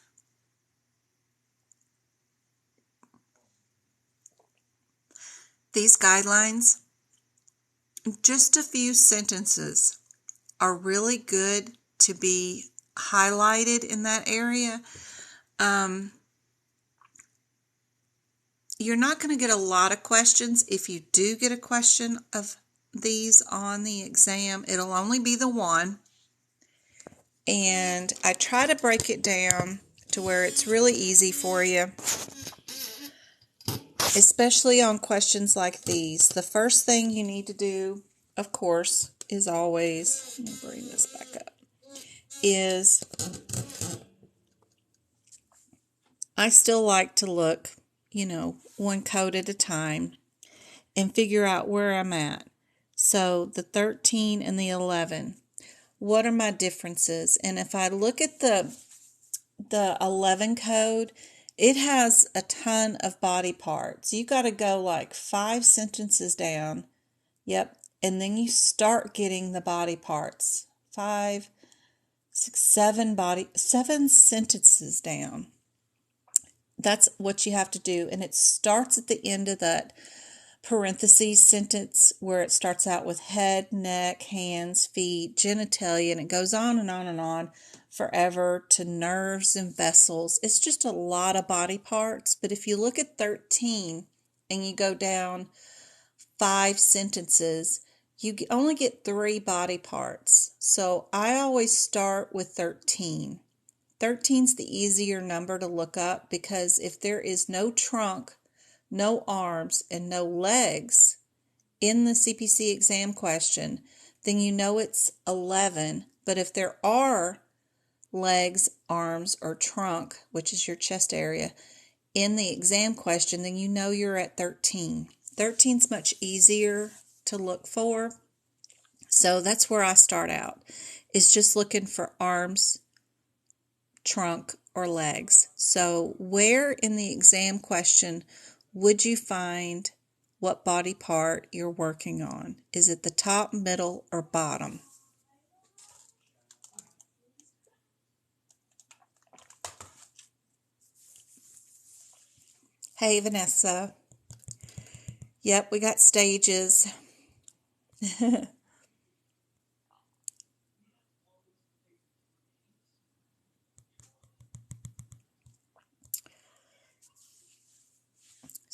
These guidelines, just a few sentences, are really good to be highlighted in that area. You're not going to get a lot of questions. If you do get a question of these on the exam, it'll only be the one. And I try to break it down to where it's really easy for you, especially on questions like these. The first thing you need to do, of course, is always, let me bring this back up, is I still like to look, one code at a time and figure out where I'm at. So the 13 and the 11, what are my differences? And if I look at the 11 code, it has a ton of body parts. You got to go like 5 sentences down. Yep. And then you start getting the body parts. 5, 6, 7 sentences down. That's what you have to do. And it starts at the end of that parentheses sentence where it starts out with head, neck, hands, feet, genitalia, and it goes on and on and on forever to nerves and vessels. It's just a lot of body parts. But if you look at 13 and you go down 5 sentences, you only get 3 body parts. So I always start with 13. 13 is the easier number to look up because if there is no trunk, no arms, and no legs in the CPC exam question, then you know it's 11. But if there are legs, arms, or trunk, which is your chest area, in the exam question, then you know you're at 13. 13 is much easier to look for. So that's where I start out, is just looking for arms, trunk, or legs. So where in the exam question would you find what body part you're working on? Is it the top, middle, or bottom? Hey, Vanessa. Yep, we got stages.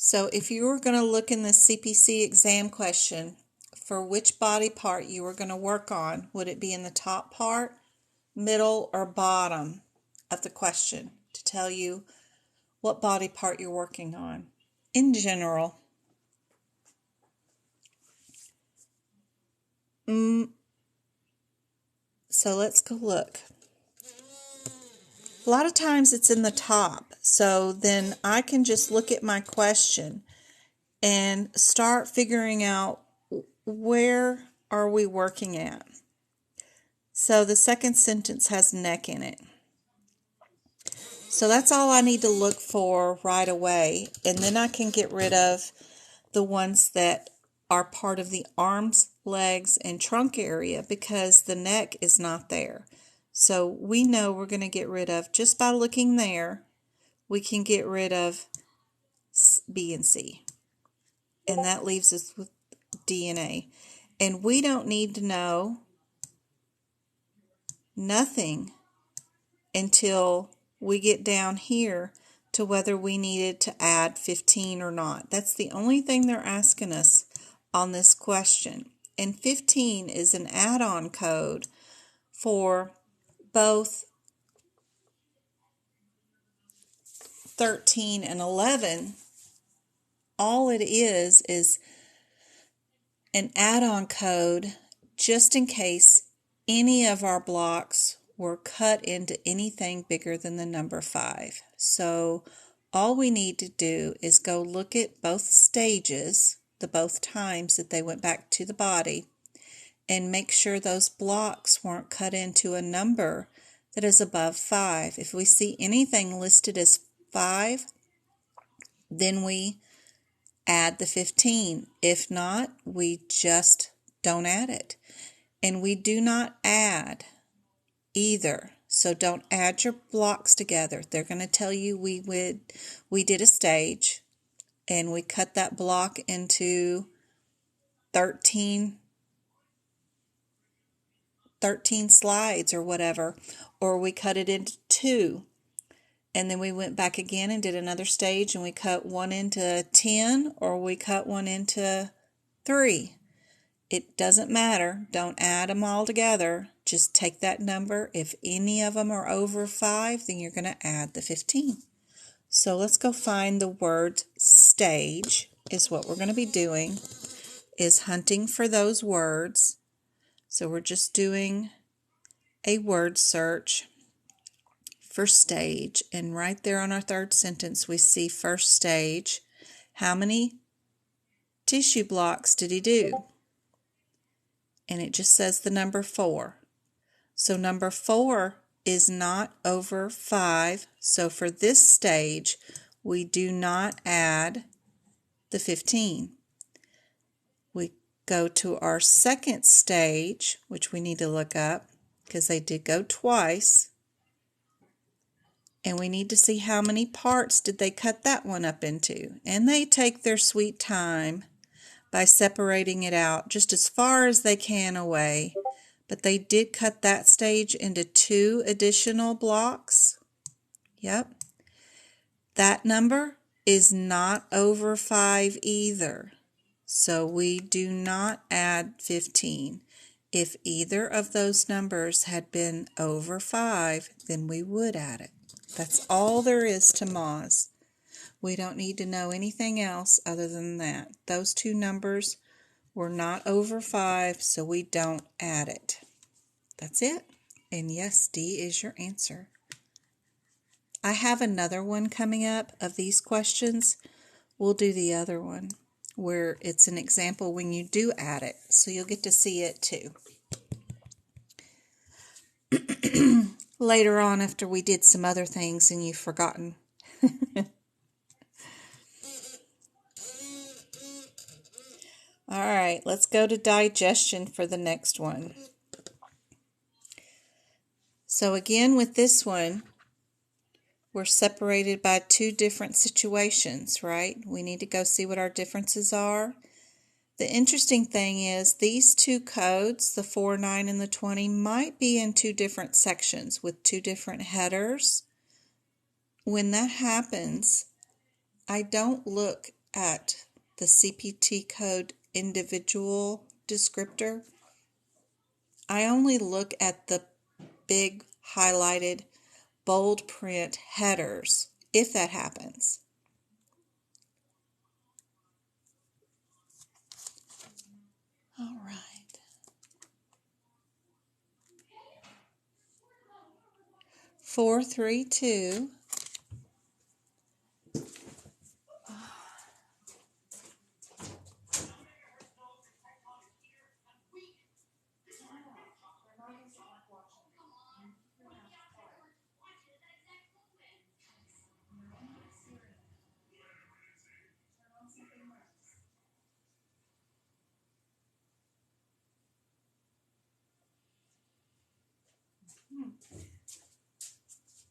So if you were going to look in the CPC exam question for which body part you were going to work on, would it be in the top part, middle, or bottom of the question to tell you what body part you're working on in general? So let's go look. A lot of times it's in the top, so then I can just look at my question and start figuring out where are we working at. So the second sentence has neck in it. So that's all I need to look for right away, and then I can get rid of the ones that are part of the arms, legs, and trunk area because the neck is not there. So we know we're going to get rid of, just by looking there, we can get rid of B and C. And that leaves us with D and A. And we don't need to know nothing until we get down here to whether we needed to add 15 or not. That's the only thing they're asking us on this question. And 15 is an add-on code for both 13 and 11. All it is an add-on code just in case any of our blocks were cut into anything bigger than the number 5. So all we need to do is go look at both stages, the both times that they went back to the body, and make sure those blocks weren't cut into a number that is above 5. If we see anything listed as 5, then we add the 15. If not, we just don't add it. And we do not add either. So don't add your blocks together. They're going to tell you we did a stage and we cut that block into 13 slides or whatever, or we cut it into 2. And then we went back again and did another stage and we cut one into 10 or we cut one into 3. It doesn't matter. Don't add them all together. Just take that number. If any of them are over 5, then you're going to add the 15. So let's go find the word stage is what we're going to be doing, is hunting for those words. So we're just doing a word search for stage. And right there on our third sentence, we see first stage. How many tissue blocks did he do? And it just says the number 4. So number 4 is not over 5. So for this stage, we do not add the 15. We go to our second stage, which we need to look up because they did go twice. And we need to see how many parts did they cut that one up into. And they take their sweet time by separating it out just as far as they can away. But they did cut that stage into 2 additional blocks. Yep. That number is not over 5 either. So we do not add 15. If either of those numbers had been over 5, then we would add it. That's all there is to Moz. We don't need to know anything else other than that. Those 2 numbers were not over 5, so we don't add it. That's it. And yes, D is your answer. I have another one coming up of these questions. We'll do the other one where it's an example when you do add it, so you'll get to see it too. Later on after we did some other things and you've forgotten. All right, let's go to digestion for the next one. So again, with this one, we're separated by 2 different situations, right? We need to go see what our differences are. The interesting thing is these 2 codes, the 4, 9, and the 20, might be in 2 different sections with 2 different headers. When that happens, I don't look at the CPT code individual descriptor. I only look at the big highlighted bold print headers if that happens. All right. Four, 3, 2.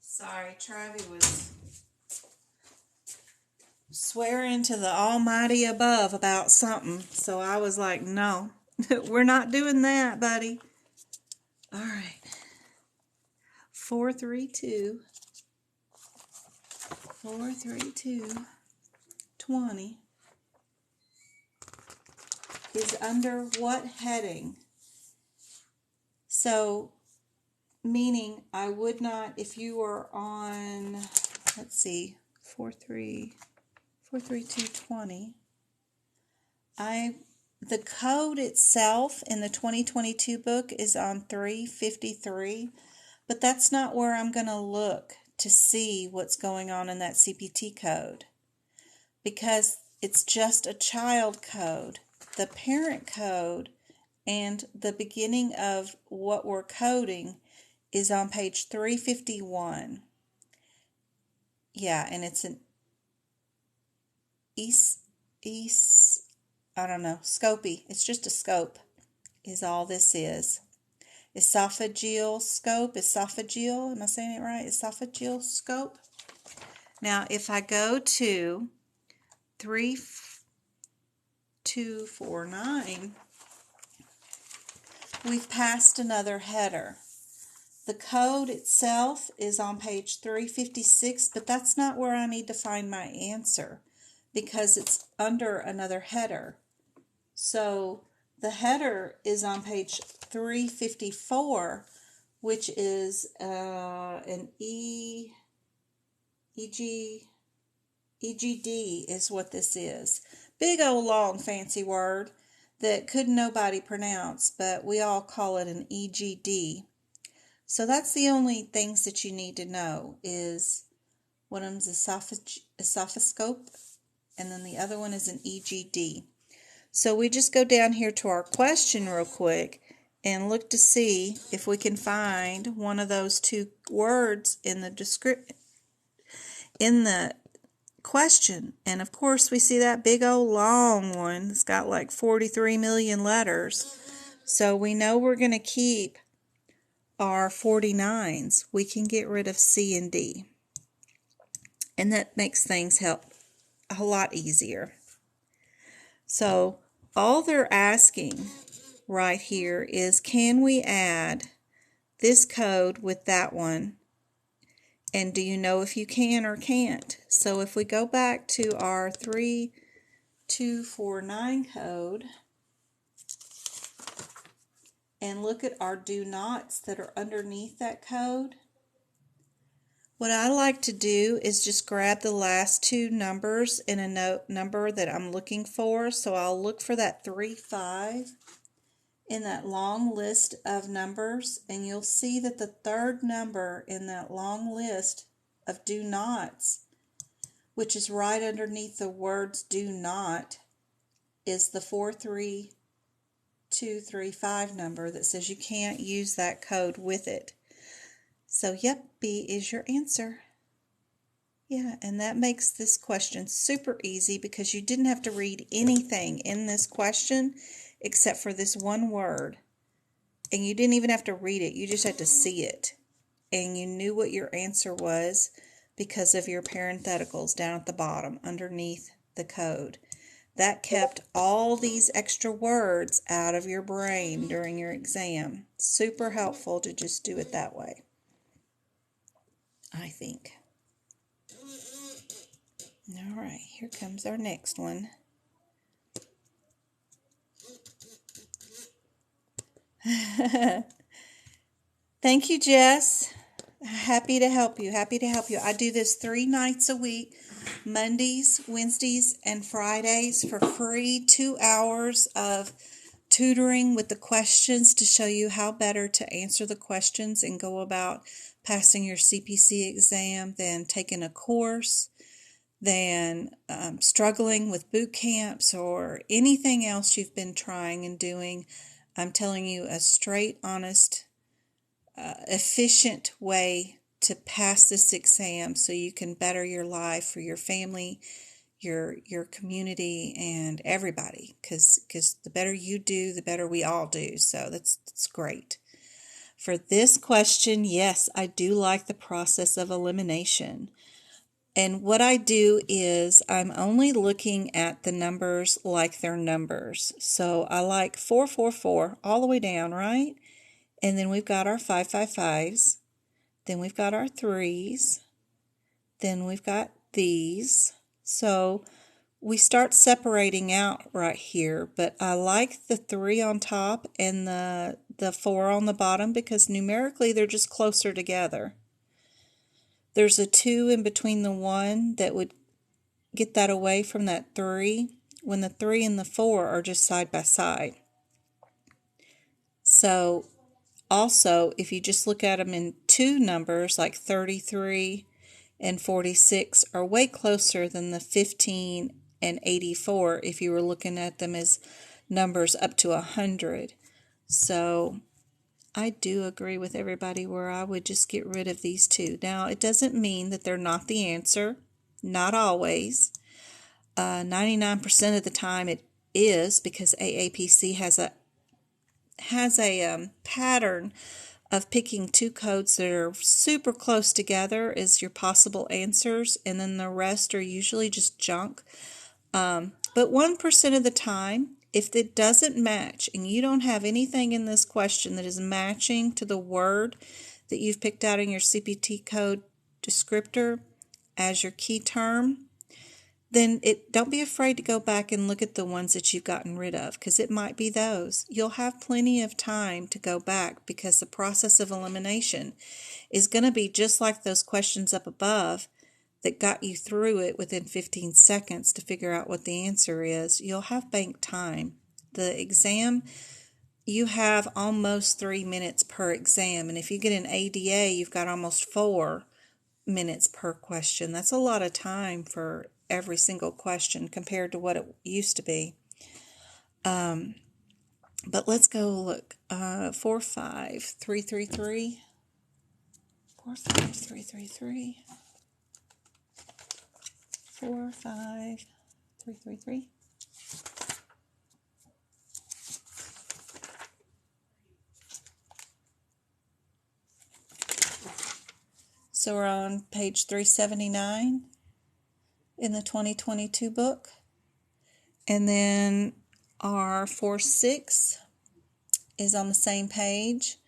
Sorry, Travi was swearing to the almighty above about something, so I was like, no, We're not doing that, buddy. All right. 432. 432. 20 is under what heading? So, meaning I would not, if you were on, let's see, 43220, the code itself in the 2022 book is on 353, but that's not where I'm going to look to see what's going on in that CPT code, because it's just a child code. The parent code and the beginning of what we're coding is on page 351. Yeah, and it's an scopy. It's just a scope is all this is. Esophageal scope, esophageal, am I saying it right? Esophageal scope. Now, if I go to 3249, we've passed another header. The code itself is on page 356, but that's not where I need to find my answer because it's under another header. So the header is on page 354, which is an EGD is what this is. Big old long fancy word that couldn't nobody pronounce, but we all call it an EGD. So that's the only things that you need to know is one of them's esophoscope, and then the other one is an EGD. So we just go down here to our question real quick and look to see if we can find one of those two words in the question. And of course we see that big old long one. It's got like 43 million letters. So we know we're going to keep our 49s. We can get rid of C and D. And that makes things a lot easier. So all they're asking right here is, can we add this code with that one? And do you know if you can or can't? So if we go back to our 3249 code and look at our do nots that are underneath that code, what I like to do is just grab the last two numbers in a number that I'm looking for. So I'll look for that 35 in that long list of numbers, and you'll see that the third number in that long list of do nots, which is right underneath the words do not, is the 43235 number that says you can't use that code with it. So, yep, B is your answer. Yeah, and that makes this question super easy because you didn't have to read anything in this question except for this one word. And you didn't even have to read it. You just had to see it. And you knew what your answer was because of your parentheticals down at the bottom underneath the code. That kept all these extra words out of your brain during your exam. Super helpful to just do it that way, I think. All right, here comes our next one. Thank you, Jess. Happy to help you. Happy to help you. I do this 3 nights a week, Mondays, Wednesdays, and Fridays for free, 2 hours of tutoring with the questions to show you how better to answer the questions and go about passing your CPC exam than taking a course, than struggling with boot camps or anything else you've been trying and doing. I'm telling you a straight, honest, efficient way to pass this exam so you can better your life for your family, your community, and everybody. Because the better you do, the better we all do. So that's great. For this question, yes, I do like the process of elimination. And what I do is I'm only looking at the numbers like they're numbers. So I like 444 all the way down, right? And then we've got our 555s. Then we've got our 3s. Then we've got these. So we start separating out right here, but I like the 3 on top and the 4 on the bottom because numerically they're just closer together. There's a 2 in between the 1 that would get that away from that 3 when the 3 and the 4 are just side by side. So also, if you just look at them in 2 numbers like 33 and 46 are way closer than the 15 and 84 if you were looking at them as numbers up to 100. So I do agree with everybody where I would just get rid of these 2. Now, it doesn't mean that they're not the answer. Not always. 99% of the time it is, because AAPC has a pattern of picking 2 codes that are super close together as your possible answers, and then the rest are usually just junk. But 1% of the time, if it doesn't match and you don't have anything in this question that is matching to the word that you've picked out in your CPT code descriptor as your key term, then don't be afraid to go back and look at the ones that you've gotten rid of, because it might be those. You'll have plenty of time to go back, because the process of elimination is going to be just like those questions up above that got you through it within 15 seconds to figure out what the answer is. You'll have bank time. The exam, you have almost 3 minutes per exam, and if you get an ADA, you've got almost 4 minutes per question. That's a lot of time for every single question compared to what it used to be. But let's go look. 45333. 45333. 45333. So we're on page 379 in the 2022 book. And then our 4-6 is on the same page.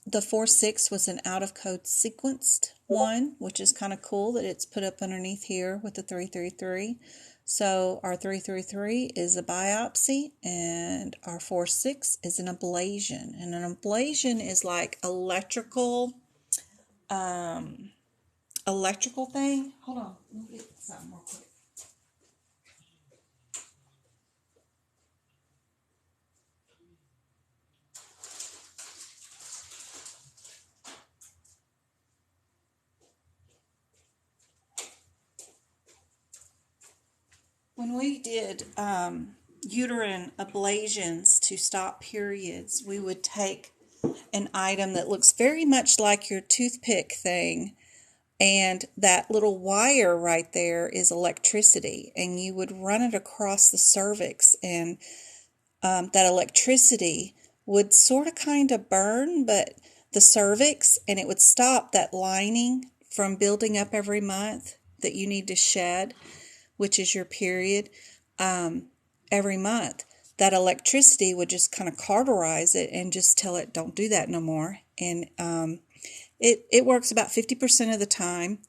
The 4-6 was an out-of-code sequenced one, which is kind of cool that it's put up underneath here with the 333. So our 333 is a biopsy, and our 4-6 is an ablation. And an ablation is like electrical thing. Hold on, let me get something real quick. When we did uterine ablations to stop periods, we would take an item that looks very much like your toothpick thing, and that little wire right there is electricity, and you would run it across the cervix, and that electricity would sort of kind of burn the cervix, and it would stop that lining from building up every month that you need to shed, which is your period, every month. That electricity would just kind of cauterize it and just tell it, don't do that no more. And it works about 50% of the time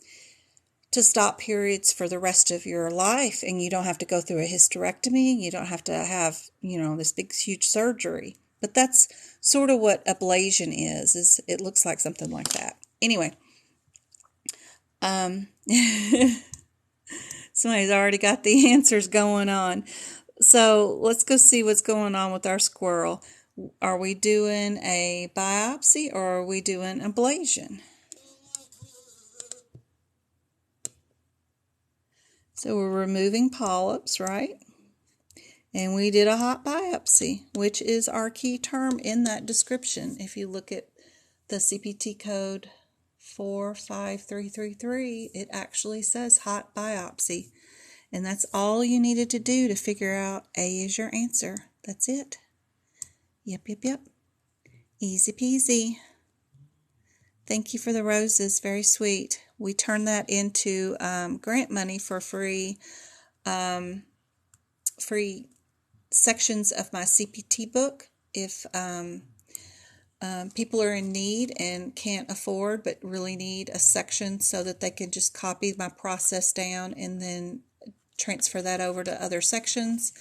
to stop periods for the rest of your life, and you don't have to go through a hysterectomy. You don't have to have, this big, huge surgery. But that's sort of what ablation is it looks like something like that. Anyway, somebody's already got the answers going on. So let's go see what's going on with our squirrel. Are we doing a biopsy or are we doing ablation? So we're removing polyps, right? And we did a hot biopsy, which is our key term in that description. If you look at the CPT code 45333, it actually says hot biopsy. And that's all you needed to do to figure out A is your answer. That's it. Yep. Easy peasy. Thank you for the roses. Very sweet. We turn that into grant money for free sections of my CPT book. If people are in need and can't afford but really need a section so that they can just copy my process down and then transfer that over to other sections.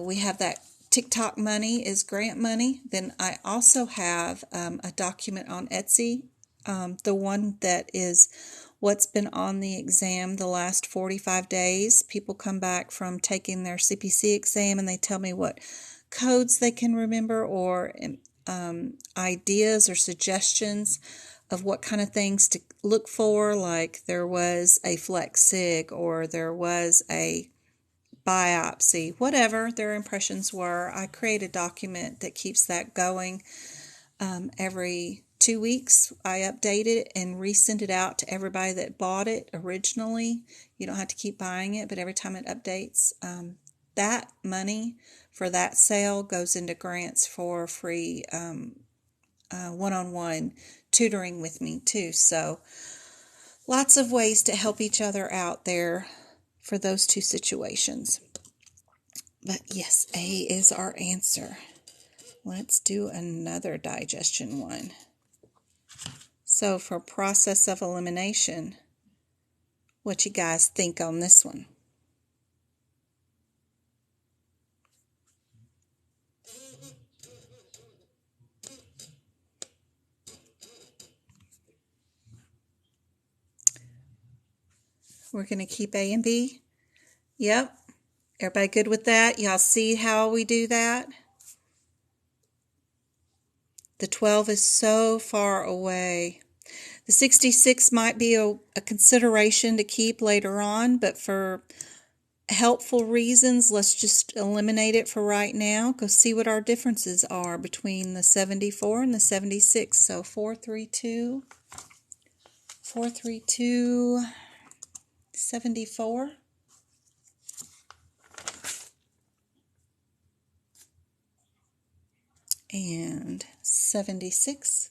We have that TikTok money is grant money. Then I also have a document on Etsy, the one that is what's been on the exam the last 45 days. People come back from taking their CPC exam and they tell me what codes they can remember or ideas or suggestions of what kind of things to look for, like there was a flex sig or there was a biopsy, whatever their impressions were. I create a document that keeps that going. Every 2 weeks, I update it and resend it out to everybody that bought it originally. You don't have to keep buying it, but every time it updates, that money for that sale goes into grants for free one-on-one tutoring with me too. So lots of ways to help each other out there for those two situations. But yes, A is our answer. Let's do another digestion one. So for process of elimination, what you guys think on this one? We're going to keep A and B? Yep. Everybody good with that? Y'all see how we do that? The 12 is so far away. The 66 might be a consideration to keep later on, but for helpful reasons, let's just eliminate it for right now. Go see what our differences are between the 74 and the 76. So 432, 74. And 76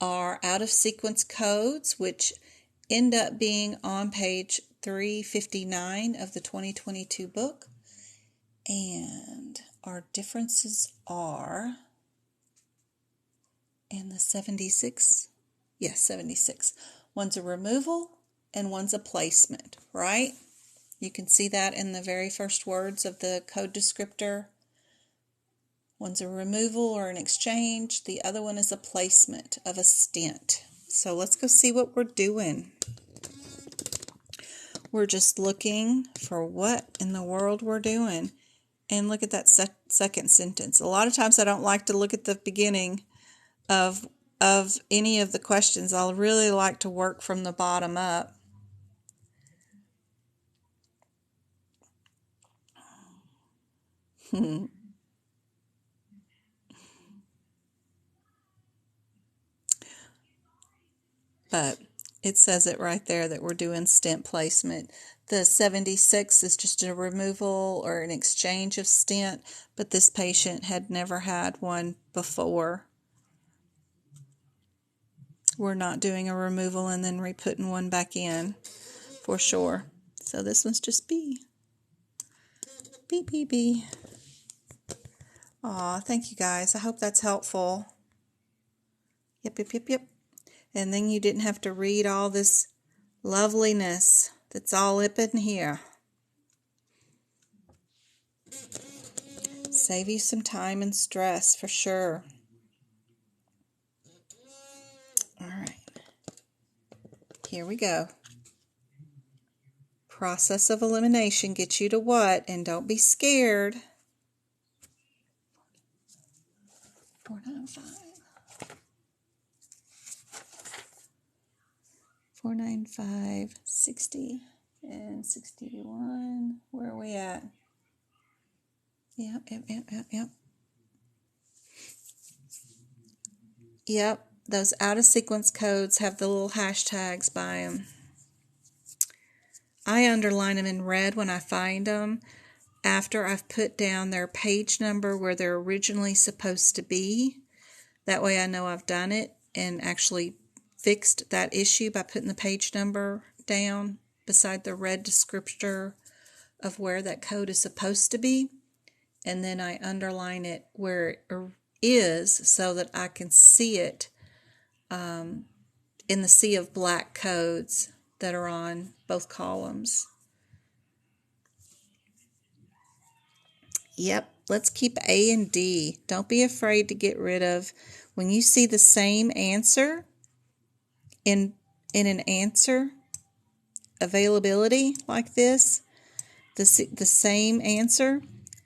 are out of sequence codes, which end up being on page 359 of the 2022 book. And our differences are in the 76. Yes, 76. One's a removal and one's a placement, right? You can see that in the very first words of the code descriptor. One's a removal or an exchange. The other one is a placement of a stent. So let's go see what we're doing. We're just looking for what in the world we're doing. And look at that second sentence. A lot of times I don't like to look at the beginning of any of the questions. I'll really like to work from the bottom up. But it says it right there that we're doing stent placement. The 76 is just a removal or an exchange of stent, but this patient had never had one before. We're not doing a removal and then re-putting one back in for sure. So this one's just B. B, B, B. Aw, thank you guys. I hope that's helpful. Yep. And then you didn't have to read all this loveliness that's all up in here. Save you some time and stress for sure. All right. Here we go. Process of elimination gets you to what? And don't be scared. 495. 495, 60, and 61. Where are we at? Yep. Yep, those out of sequence codes have the little hashtags by them. I underline them in red when I find them after I've put down their page number where they're originally supposed to be. That way I know I've done it and actually fixed that issue by putting the page number down beside the red descriptor of where that code is supposed to be, and then I underline it where it is so that I can see it in the sea of black codes that are on both columns. Yep, let's keep A and D. Don't be afraid to get rid of, when you see the same answer in an answer availability like this, the same answer,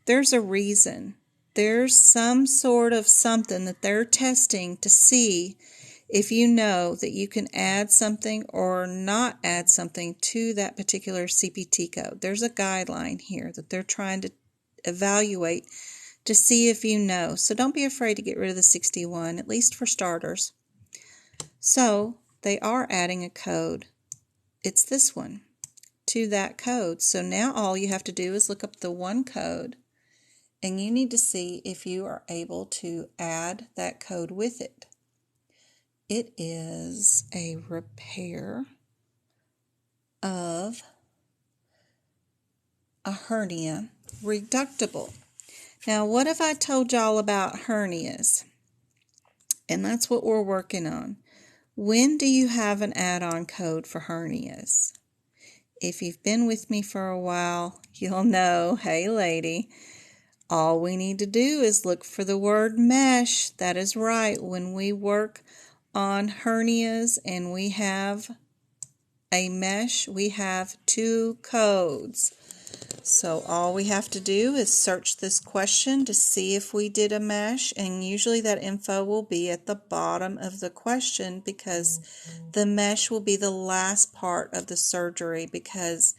there's a reason. There's some sort of something that they're testing to see if you know that you can add something or not add something to that particular CPT code. There's a guideline here that they're trying to evaluate to see if you know. So don't be afraid to get rid of the 61, at least for starters. So they are adding a code. It's this one to that code. So now all you have to do is look up the one code, and you need to see if you are able to add that code with it. It is a repair of a hernia reductible. Now, what have I told y'all about hernias? And that's what we're working on. When do you have an add-on code for hernias? If you've been with me for a while, you'll know, hey lady, all we need to do is look for the word mesh. That is right. When we work on hernias and we have a mesh, we have two codes. So all we have to do is search this question to see if we did a mesh, and usually that info will be at the bottom of the question because the mesh will be the last part of the surgery, because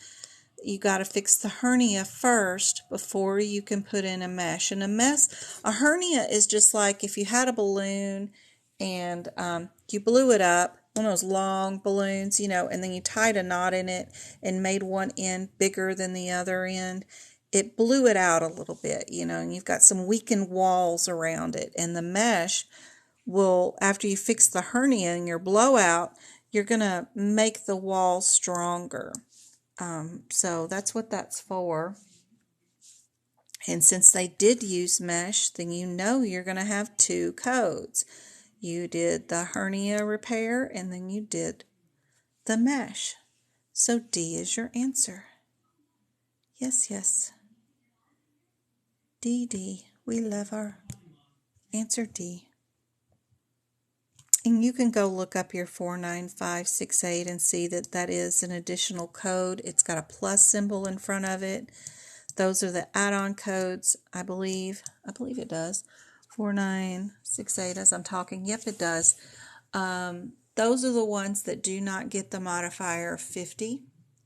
you got to fix the hernia first before you can put in a mesh. And a hernia is just like if you had a balloon and you blew it up, one of those long balloons, and then you tied a knot in it and made one end bigger than the other end. It blew it out a little bit, and you've got some weakened walls around it. And the mesh will, after you fix the hernia and your blowout, you're going to make the wall stronger. So that's what that's for. And since they did use mesh, then you're going to have two codes. You did the hernia repair, and then you did the mesh. So D is your answer. Yes, yes. D. We love our answer D. And you can go look up your 49568 and see that that is an additional code. It's got a plus symbol in front of it. Those are the add-on codes, I believe. I believe it does. 4968 as I'm talking. Yep, it does. Those are the ones that do not get the modifier 50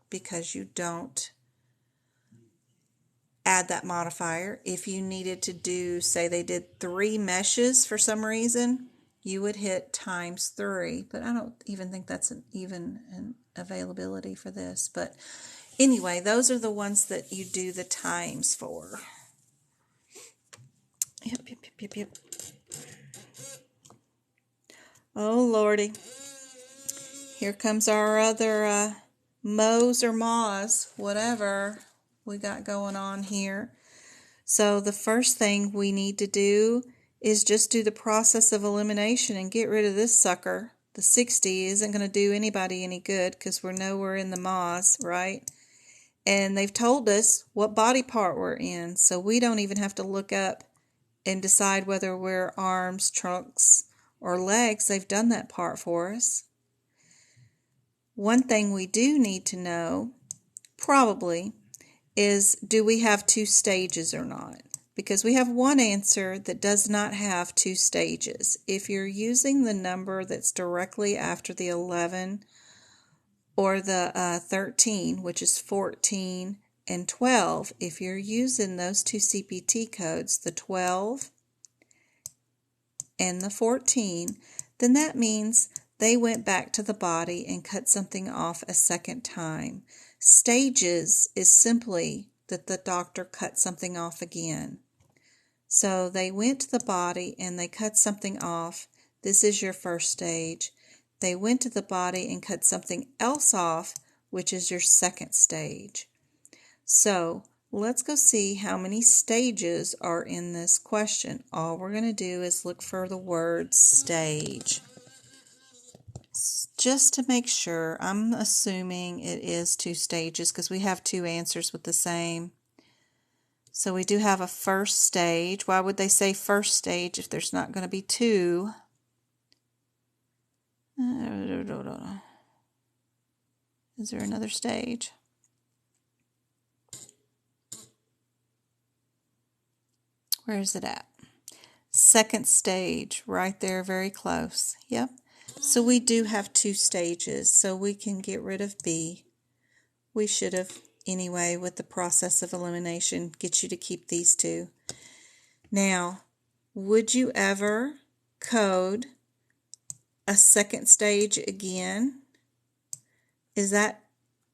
because you don't add that modifier. If you needed to do, say they did 3 meshes for some reason, you would hit times 3. But I don't even think that's an availability for this. But anyway, those are the ones that you do the times for. Yep. Oh, Lordy. Here comes our other Mo's or Ma's, whatever we got going on here. So the first thing we need to do is just do the process of elimination and get rid of this sucker. The 60 isn't going to do anybody any good because we know we're in the Ma's, right? And they've told us what body part we're in, so we don't even have to look up and decide whether we're arms, trunks, or legs. They've done that part for us. One thing we do need to know, probably, is do we have 2 stages or not? Because we have one answer that does not have 2 stages. If you're using the number that's directly after the 11 or the 13, which is 14 and 12, if you're using those 2 CPT codes, the 12 and the 14, then that means they went back to the body and cut something off a second time. Stages is simply that the doctor cut something off again. So they went to the body and they cut something off. This is your first stage. they went to the body and cut something else off, which is your second stage. So let's go see how many stages are in this question. All we're going to do is look for the word stage. Just to make sure, I'm assuming it is 2 stages because we have 2 answers with the same. So we do have a first stage. Why would they say first stage if there's not going to be 2? Is there another stage? Where is it at? Second stage, right there, very close. Yep. So we do have 2 stages, so we can get rid of B. We should have, anyway, with the process of elimination, get you to keep these 2. Now, would you ever code a second stage again? Is that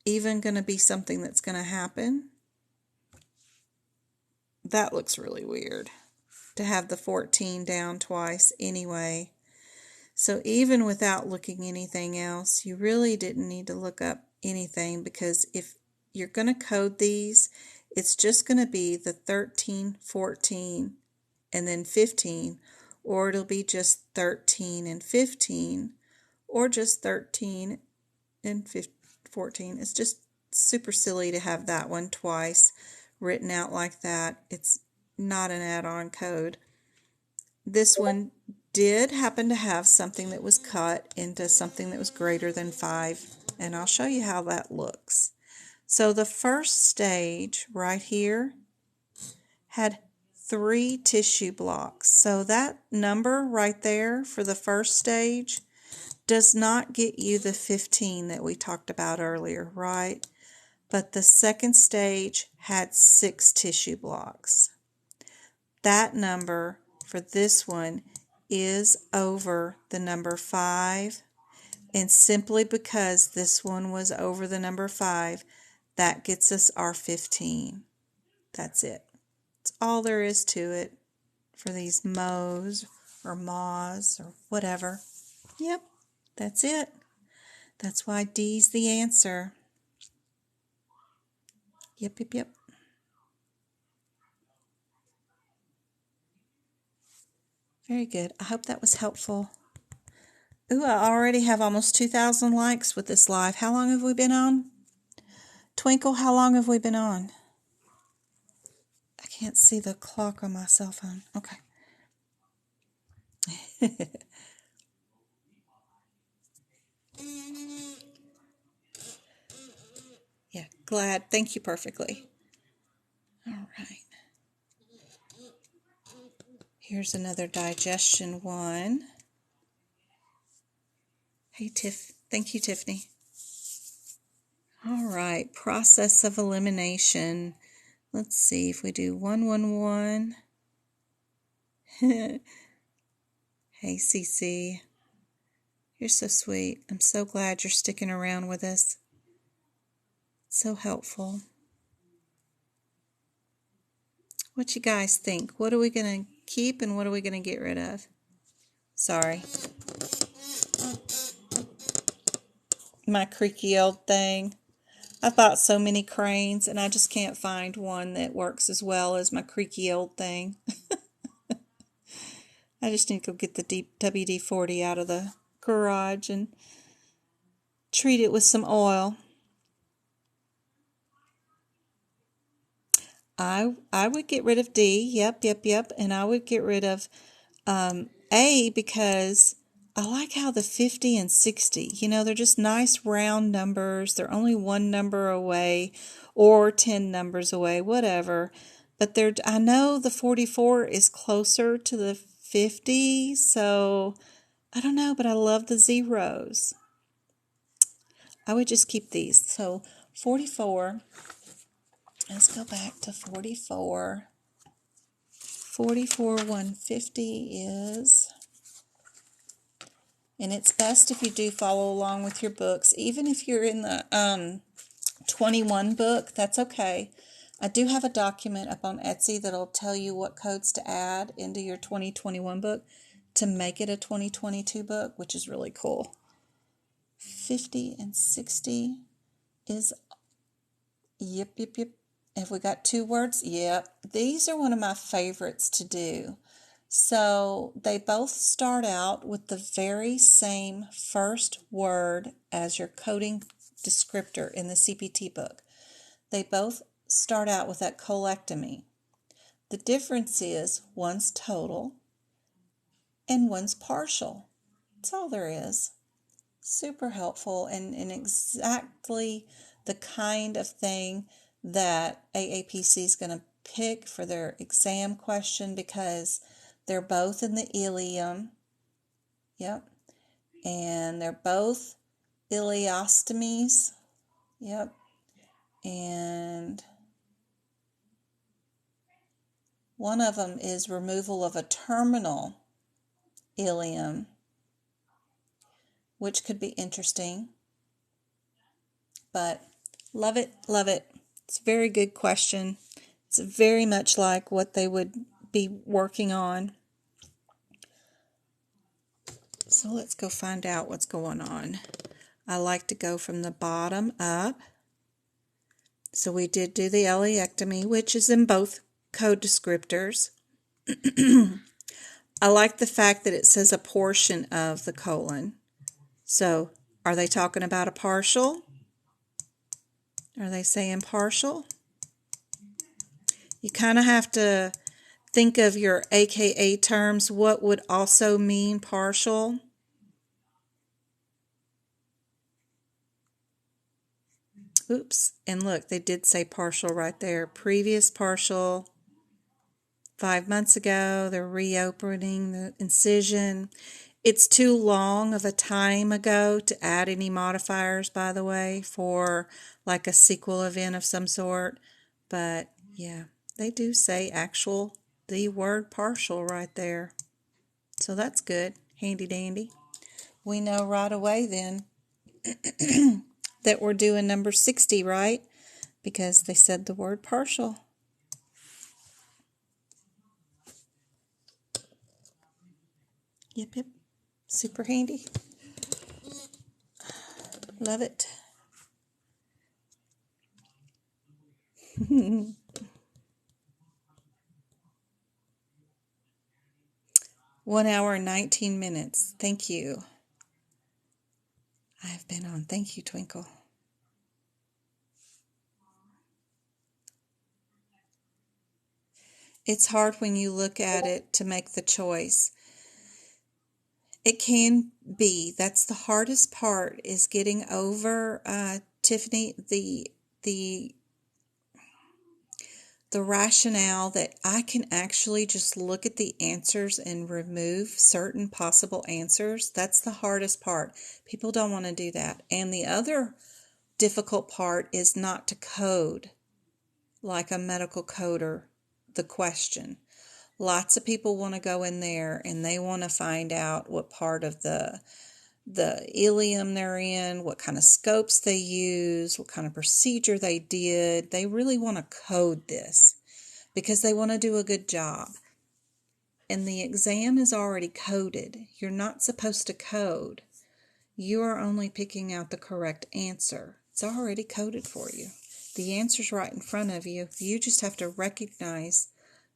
even going to be something that's going to happen? That looks really weird to have the 14 down twice anyway. So even without looking anything else, you really didn't need to look up anything, because if you're going to code these, it's just going to be the 13, 14, and then 15, or it'll be just 13 and 15, or just 13 and 14. It's just super silly to have that one twice written out like that. It's not an add-on code. This one did happen to have something that was cut into something that was greater than 5, and I'll show you how that looks. So the first stage right here had 3 tissue blocks. So that number right there for the first stage does not get you the 15 that we talked about earlier, right? But the second stage had 6 tissue blocks. That number for this one is over the number 5, and simply because this one was over the number 5, that gets us our 15. That's it. That's all there is to it for these mo's or ma's or whatever. Yep, that's it. That's why D's the answer. Yep, yep, yep. Very good. I hope that was helpful. Ooh, I already have almost 2,000 likes with this live. How long have we been on? Twinkle, how long have we been on? I can't see the clock on my cell phone. Okay. Yeah, glad. Thank you perfectly. All right. Here's another digestion one. Hey, Tiff. Thank you, Tiffany. All right. Process of elimination. Let's see if we do 111. Hey, CC. You're so sweet. I'm so glad you're sticking around with us. So helpful. What you guys think? What are we going to keep and what are we going to get rid of? Sorry. My creaky old thing. I bought so many cranes and I just can't find one that works as well as my creaky old thing. I just need to go get the WD-40 out of the garage and treat it with some oil. I would get rid of D. Yep. And I would get rid of A because I like how the 50 and 60, they're just nice round numbers. They're only 1 number away or 10 numbers away, whatever. But I know the 44 is closer to the 50, so I don't know, but I love the zeros. I would just keep these. So 44, let's go back to 44. 44 150 is... And it's best if you do follow along with your books. Even if you're in the 21 book, that's okay. I do have a document up on Etsy that'll tell you what codes to add into your 2021 book to make it a 2022 book, which is really cool. 50 and 60 is, yep. Have we got 2 words? Yep. These are one of my favorites to do. So they both start out with the very same first word as your coding descriptor in the CPT book. They both start out with that colectomy. The difference is one's total and one's partial. That's all there is. Super helpful and exactly the kind of thing that AAPC is going to pick for their exam question, because they're both in the ileum. Yep. And they're both ileostomies. Yep. And one of them is removal of a terminal ileum, which could be interesting. But love it, love it. It's a very good question. It's very much like what they would be working on. So let's go find out what's going on. I like to go from the bottom up. So we did do the ileectomy, which is in both code descriptors. I like the fact that it says a portion of the colon. So are they talking about a partial? Are they saying partial? You kind of have to think of your AKA terms. What would also mean partial? Oops. And look, they did say partial right there. Previous partial. 5 months ago, they're reopening the incision. It's too long of a time ago to add any modifiers, by the way, for like a sequel event of some sort. But yeah, they do say the word partial right there. So that's good. Handy dandy. We know right away then that we're doing number 60, right? Because they said the word partial. Yep. Super handy. Love it. 1 hour and 19 minutes. Thank you. I've been on. Thank you, Twinkle. It's hard when you look at it to make the choice. It can be. That's the hardest part, is getting over, Tiffany, the rationale that I can actually just look at the answers and remove certain possible answers. That's the hardest part. People don't want to do that. And the other difficult part is not to code like a medical coder the question. Lots of people want to go in there and they want to find out what part of the ileum they're in, what kind of scopes they use, what kind of procedure they did. They really want to code this because they want to do a good job. And the exam is already coded. You're not supposed to code. You are only picking out the correct answer. It's already coded for you. The answer's right in front of you. You just have to recognize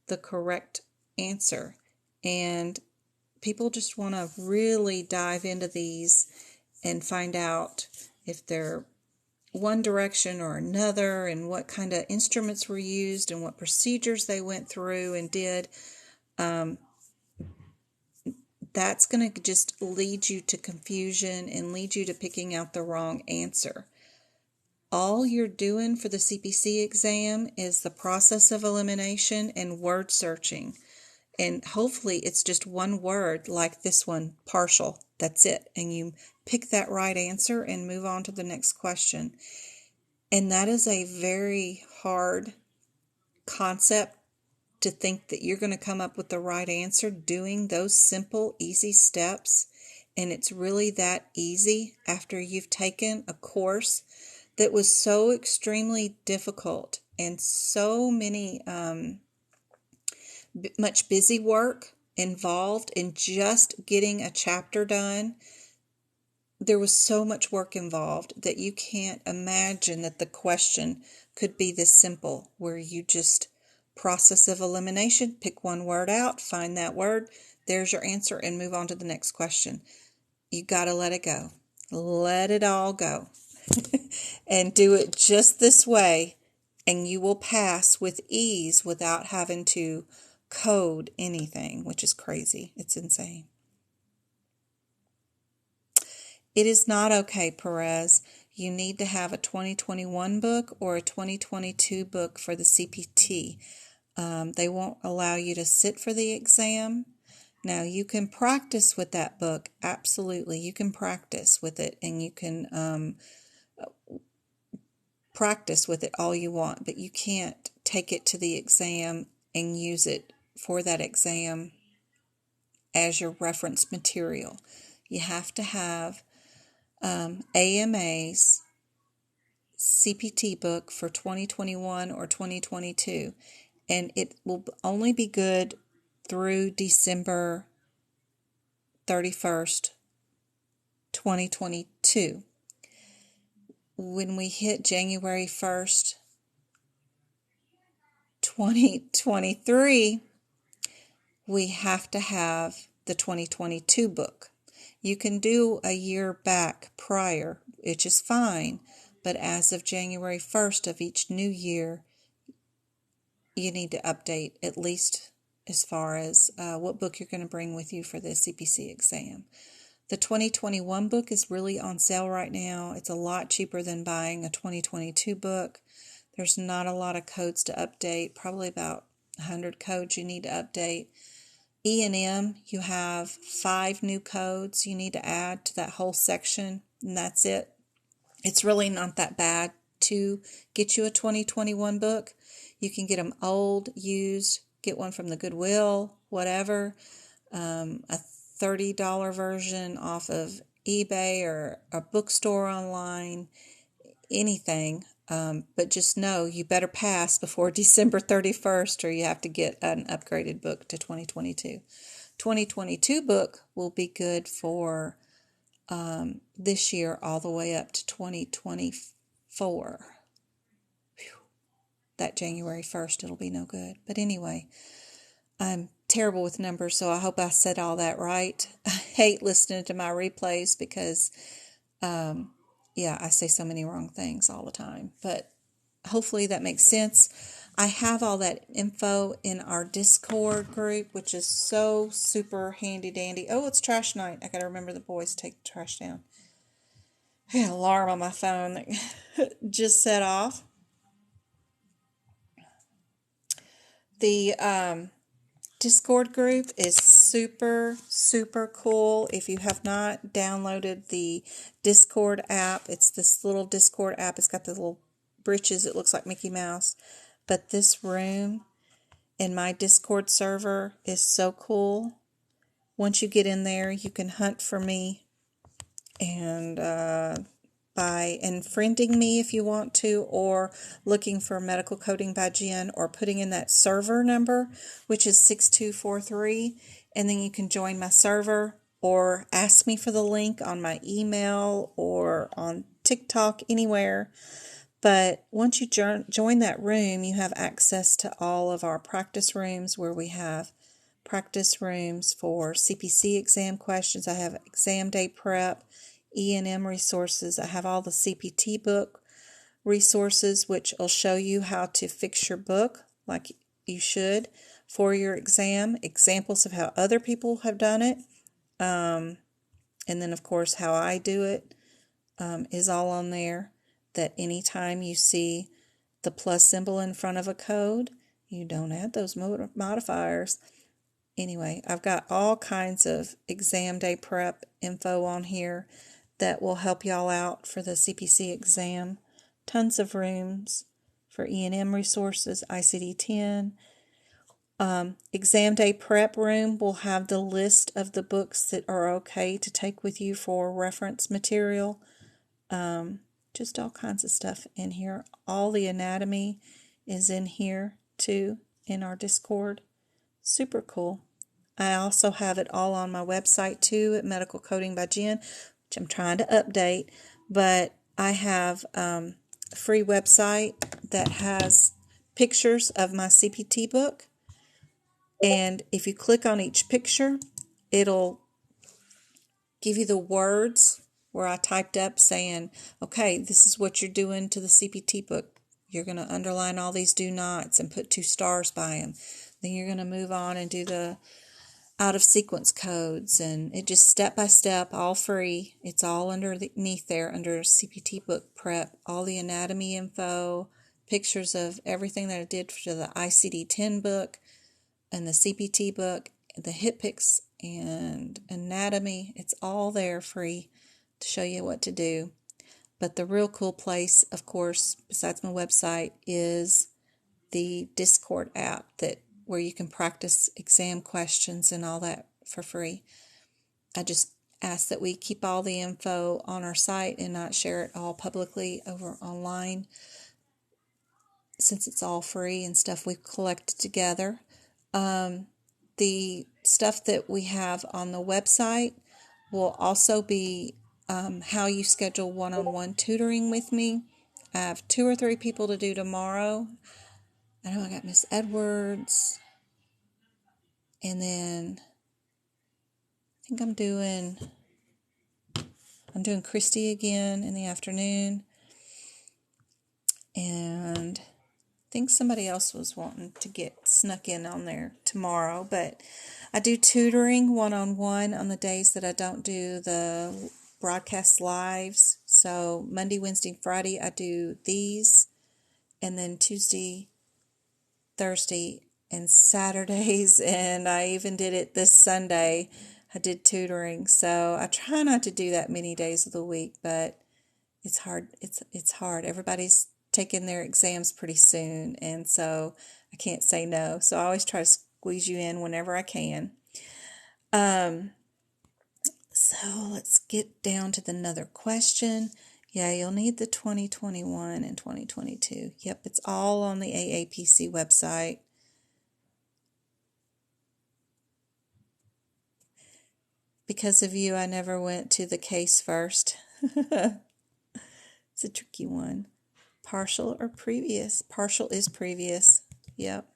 the correct answer. And people just want to really dive into these and find out if they're one direction or another, and what kind of instruments were used and what procedures they went through and did. That's going to just lead you to confusion and lead you to picking out the wrong answer. All you're doing for the CPC exam is the process of elimination and word searching. And hopefully it's just one word like this one, partial. That's it. And you pick that right answer and move on to the next question. And that is a very hard concept, to think that you're going to come up with the right answer doing those simple, easy steps. And it's really that easy after you've taken a course that was so extremely difficult and so many much busy work involved in just getting a chapter done. there was so much work involved that you can't imagine that the question could be this simple, where you just process of elimination, pick one word out, find that word, there's your answer, and move on to the next question. You got to let it go. Let it all go. And do it just this way, and you will pass with ease without having to code anything, which is crazy. It's insane. It is not okay, Perez. You need to have a 2021 book or a 2022 book for the CPT. They won't allow you to sit for the exam. Now, you can practice with that book. Absolutely. You can practice with it, and you can practice with it all you want, but you can't take it to the exam and use it for that exam as your reference material. You have to have AMA's CPT book for 2021 or 2022, and it will only be good through December 31st, 2022. When we hit January 1st, 2023, we have to have the 2022 book. You can do a year back prior, which is fine, but as of January 1st of each new year, you need to update, at least as far as what book you're going to bring with you for the CPC exam. The 2021 book is really on sale right now. It's a lot cheaper than buying a 2022 book. There's not a lot of codes to update, probably about 100 codes you need to update. E&M, you have 5 new codes you need to add to that whole section, and that's it. It's really not that bad to get you a 2021 book. You can get them old, used, get one from the Goodwill, whatever, a $30 version off of eBay or a bookstore online, anything. But just know you better pass before December 31st, or you have to get an upgraded book to 2022. 2022 book will be good for this year all the way up to 2024. Whew. That January 1st, it'll be no good. But anyway, I'm terrible with numbers, so I hope I said all that right. I hate listening to my replays because I say so many wrong things all the time, but hopefully that makes sense. I have all that info in our Discord group, which is so super handy dandy. Oh, it's trash night. I got to remember the boys to take the trash down. I had an alarm on my phone that just set off. The Discord group is super, super cool. If you have not downloaded the Discord app, it's this little Discord app. It's got the little britches. It looks like Mickey Mouse. But this room in my Discord server is so cool. Once you get in there, you can hunt for me and by friending me if you want to, or looking for Medical Coding by Jen, or putting in that server number, which is 6243, and then you can join my server or ask me for the link on my email or on TikTok, anywhere. But once you join that room, you have access to all of our practice rooms, where we have practice rooms for CPC exam questions. I have exam day prep, E&M resources. I have all the CPT book resources, which will show you how to fix your book like you should for your exam, examples of how other people have done it, and then of course how I do it is all on there. That anytime you see the plus symbol in front of a code, you don't add those modifiers. Anyway, I've got all kinds of exam day prep info on here that will help y'all out for the CPC exam. Tons of rooms for E&M resources, ICD-10. Exam day prep room will have the list of the books that are okay to take with you for reference material. Just all kinds of stuff in here. All the anatomy is in here too, in our Discord. Super cool. I also have it all on my website too, at Medical Coding by Jen. which I'm trying to update, but I have a free website that has pictures of my CPT book, and if you click on each picture, it'll give you the words where I typed up saying, okay, this is what you're doing to the CPT book. You're going to underline all these do nots and put 2 stars by them. Then you're going to move on and do the out of sequence codes, and it just step by step, all free. It's all underneath there under CPT book prep, all the anatomy info, pictures of everything that I did for the ICD-10 book and the CPT book, the hip picks and anatomy. It's all there free to show you what to do. But the real cool place, of course, besides my website, is the Discord app where you can practice exam questions and all that for free. I just ask that we keep all the info on our site and not share it all publicly over online, since it's all free and stuff we've collected together. The stuff that we have on the website will also be how you schedule one-on-one tutoring with me. I have 2 or 3 people to do tomorrow. I know I got Miss Edwards, and then I think I'm doing Christy again in the afternoon, and I think somebody else was wanting to get snuck in on there tomorrow, but I do tutoring one-on-one on the days that I don't do the broadcast lives. So Monday, Wednesday, Friday, I do these, and then Tuesday, Thursday, and Saturdays, and I even did it this Sunday. I did tutoring, so I try not to do that many days of the week, but it's hard. It's hard. Everybody's taking their exams pretty soon, and so I can't say no. So I always try to squeeze you in whenever I can. So let's get down to another question. Yeah, you'll need the 2021 and 2022. Yep, it's all on the AAPC website. Because of you, I never went to the case first. It's a tricky one. Partial or previous? Partial is previous. Yep.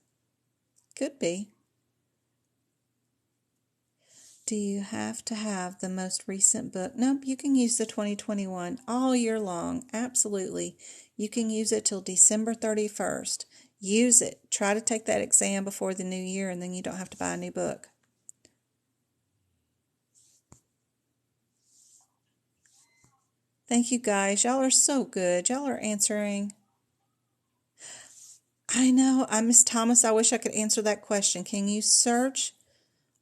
Could be. Do you have to have the most recent book? Nope, you can use the 2021 all year long. Absolutely. You can use it till December 31st. Use it. Try to take that exam before the new year, and then you don't have to buy a new book. Thank you, guys. Y'all are so good. Y'all are answering. I know. Miss Thomas, I wish I could answer that question. Can you search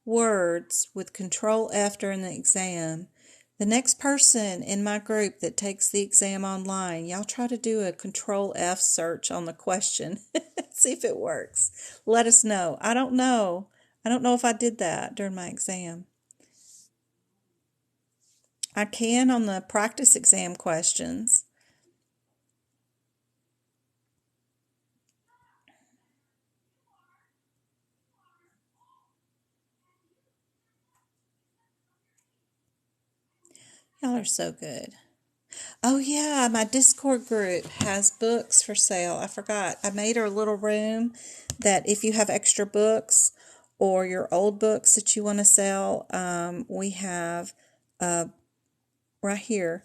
words with Control F during the exam? The next person in my group that takes the exam online, y'all try to do a Control F search on the question. See if it works. Let us know. I don't know. I don't know if I did that during my exam. I can on the practice exam questions. Y'all are so good. Oh yeah, my Discord group has books for sale. I forgot. I made a little room that if you have extra books or your old books that you want to sell, we have right here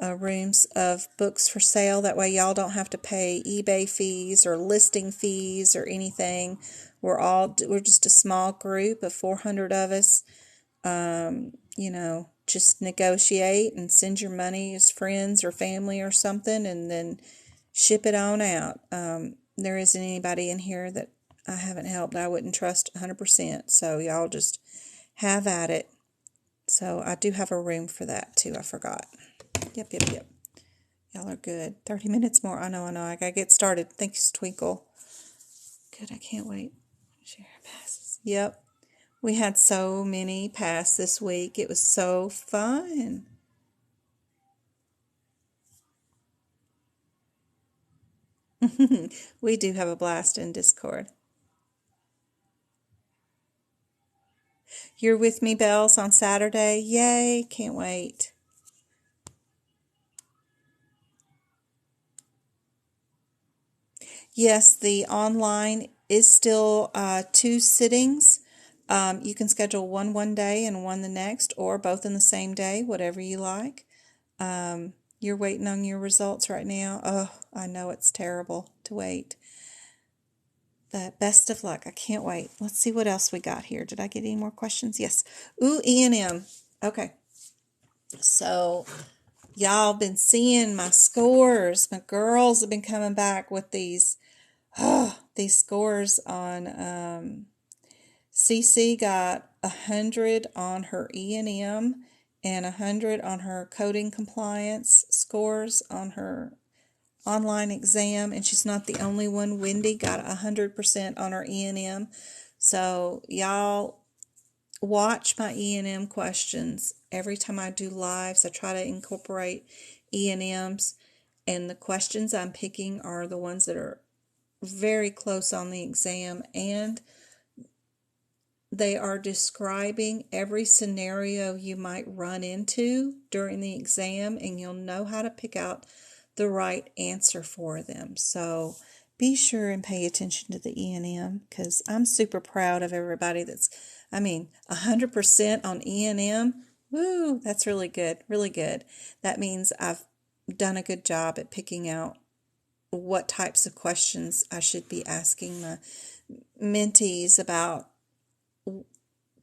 rooms of books for sale. That way y'all don't have to pay eBay fees or listing fees or anything. We're just a small group of 400 of us. Just negotiate and send your money as friends or family or something, and then ship it on out. There isn't anybody in here that I haven't helped. I wouldn't trust 100%. So y'all just have at it. So I do have a room for that too. I forgot. Yep. Y'all are good. 30 minutes more. I know. I gotta get started. Thanks, Twinkle. Good. I can't wait. Share passes. Yep. We had so many pass this week. It was so fun. We do have a blast in Discord. You're with me, Bells, on Saturday. Yay. Can't wait. Yes, the online is still 2 sittings. You can schedule one day and one the next, or both in the same day, whatever you like. You're waiting on your results right now. Oh, I know it's terrible to wait. But best of luck. I can't wait. Let's see what else we got here. Did I get any more questions? Yes. Ooh, E&M. Okay. So, y'all been seeing my scores. My girls have been coming back with these scores on CC got 100 on her E&M and 100 on her coding compliance scores on her online exam, and she's not the only one. Wendy got 100% on her E&M. So y'all watch my E&M questions. Every time I do lives, I try to incorporate E&Ms, and the questions I'm picking are the ones that are very close on the exam, and they are describing every scenario you might run into during the exam, and you'll know how to pick out the right answer for them. So be sure and pay attention to the E&M, because I'm super proud of everybody that's, 100% on E&M. Woo, that's really good, really good. That means I've done a good job at picking out what types of questions I should be asking my mentees about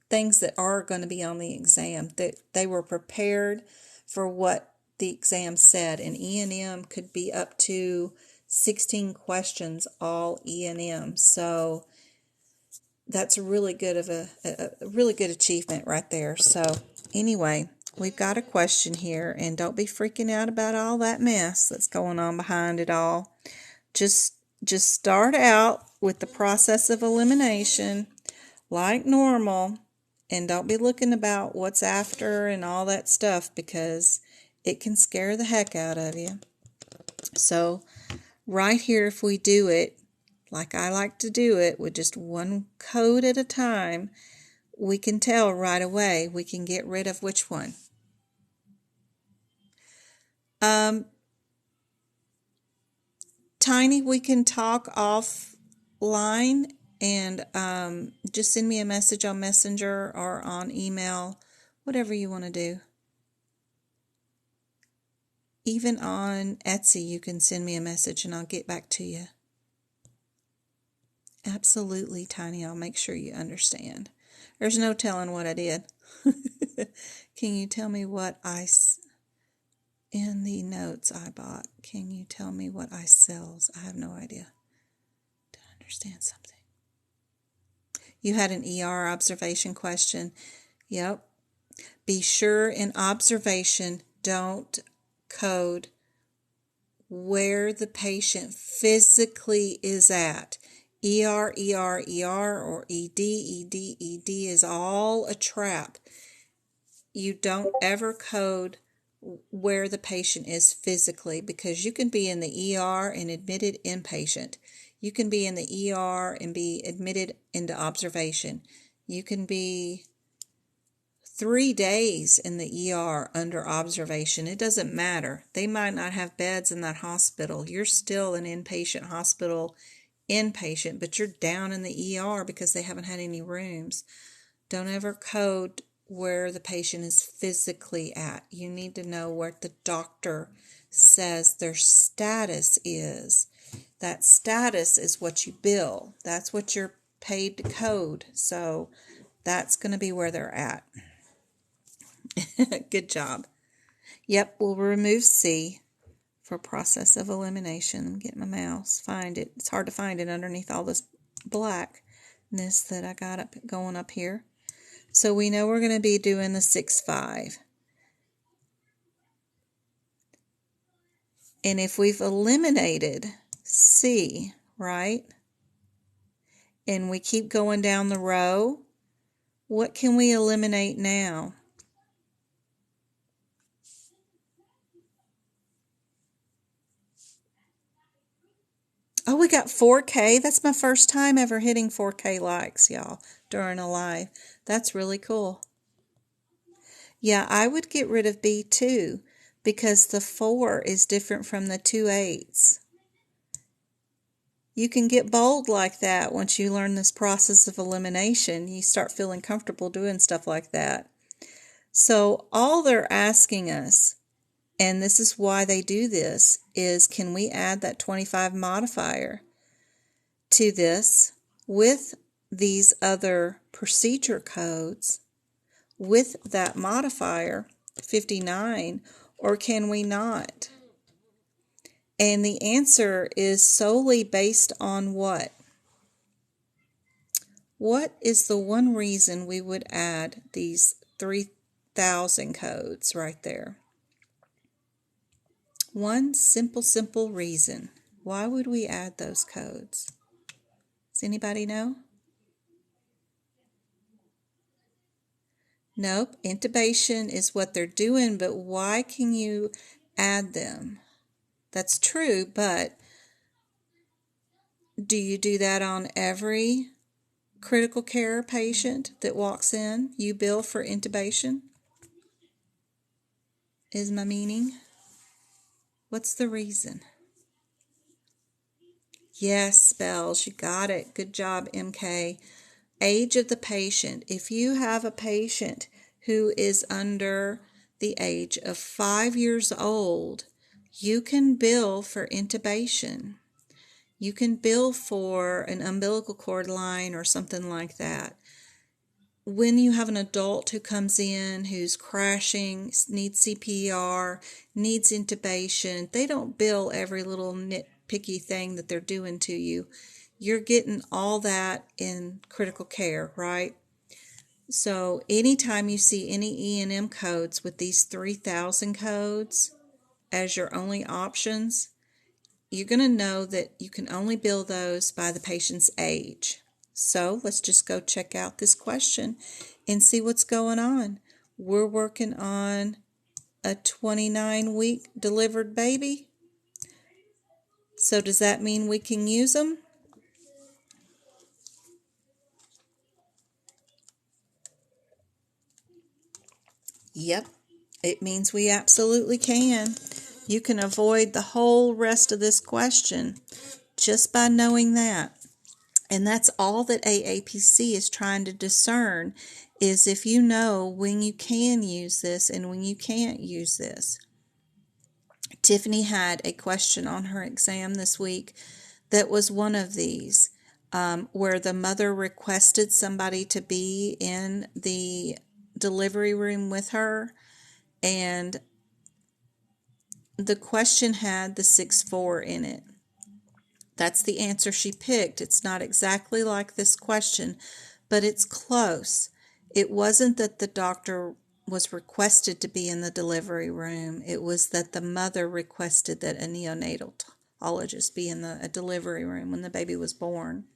things that are going to be on the exam, that they were prepared for what the exam said. And E&M could be up to 16 questions, all E&M. So that's really good of a really good achievement right there. So anyway, we've got a question here, and don't be freaking out about all that mess that's going on behind it all. Just start out with the process of elimination like normal, and don't be looking about what's after and all that stuff, because it can scare the heck out of you. So right here, if we do it like I like to do it, with just one code at a time, we can tell right away. We can get rid of which one. Tiny, we can talk offline, and just send me a message on Messenger or on email, whatever you want to do. Even on Etsy, you can send me a message and I'll get back to you. Absolutely, Tiny. I'll make sure you understand. There's no telling what I did. Can you tell me what in the notes I bought, can you tell me what I sells? I have no idea. To understand something. You had an ER observation question. Yep. Be sure in observation, don't code where the patient physically is at. ER, ER, ER, or ED, ED, ED is all a trap. You don't ever code where the patient is physically, because you can be in the ER and admitted inpatient. You can be in the ER and be admitted into observation. You can be 3 days in the ER under observation. It doesn't matter. They might not have beds in that hospital. You're still an inpatient hospital inpatient, but you're down in the ER because they haven't had any rooms. Don't ever code where the patient is physically at. You need to know where the doctor says their status is. That status is what you bill. That's what you're paid to code. So that's going to be where they're at. Good job. Yep, we'll remove C for process of elimination. Get my mouse. Find it. It's hard to find it underneath all this blackness that I got going up here. So we know we're going to be doing the 6-5. And if we've eliminated C, right, and we keep going down the row, what can we eliminate now? Oh, we got 4K. That's my first time ever hitting 4K likes, y'all, during a live. That's really cool. Yeah, I would get rid of B2 because the 4 is different from the 2 8s. You can get bold like that once you learn this process of elimination. You start feeling comfortable doing stuff like that. So all they're asking us, and this is why they do this, is can we add that 25 modifier to this with these other procedure codes with that modifier 59, or can we not? And the answer is solely based on what? What is the one reason we would add these 3,000 codes right there? One simple reason. Why would we add those codes? Does anybody know? Nope, intubation is what they're doing, but why can you add them? That's true, but do you do that on every critical care patient that walks in? You bill for intubation? Is my meaning? What's the reason? Yes, Bells, you got it. Good job, MK. Age of the patient. If you have a patient who is under the age of 5 years old, you can bill for intubation. You can bill for an umbilical cord line or something like that. When you have an adult who comes in who's crashing, needs CPR, needs intubation, they don't bill every little nitpicky thing that they're doing to you. You're getting all that in critical care, right? So anytime you see any E&M codes with these 3,000 codes as your only options, you're going to know that you can only bill those by the patient's age. So let's just go check out this question and see what's going on. We're working on a 29-week delivered baby. So does that mean we can use them? Yep, it means we absolutely can. You can avoid the whole rest of this question just by knowing that. And that's all that AAPC is trying to discern, is if you know when you can use this and when you can't use this. Tiffany had a question on her exam this week that was one of these, where the mother requested somebody to be in the delivery room with her, and the question had the 6-4 in it. That's the answer she picked. It's not exactly like this question, but it's close. It wasn't that the doctor was requested to be in the delivery room. It was that the mother requested that a neonatologist be in a delivery room when the baby was born.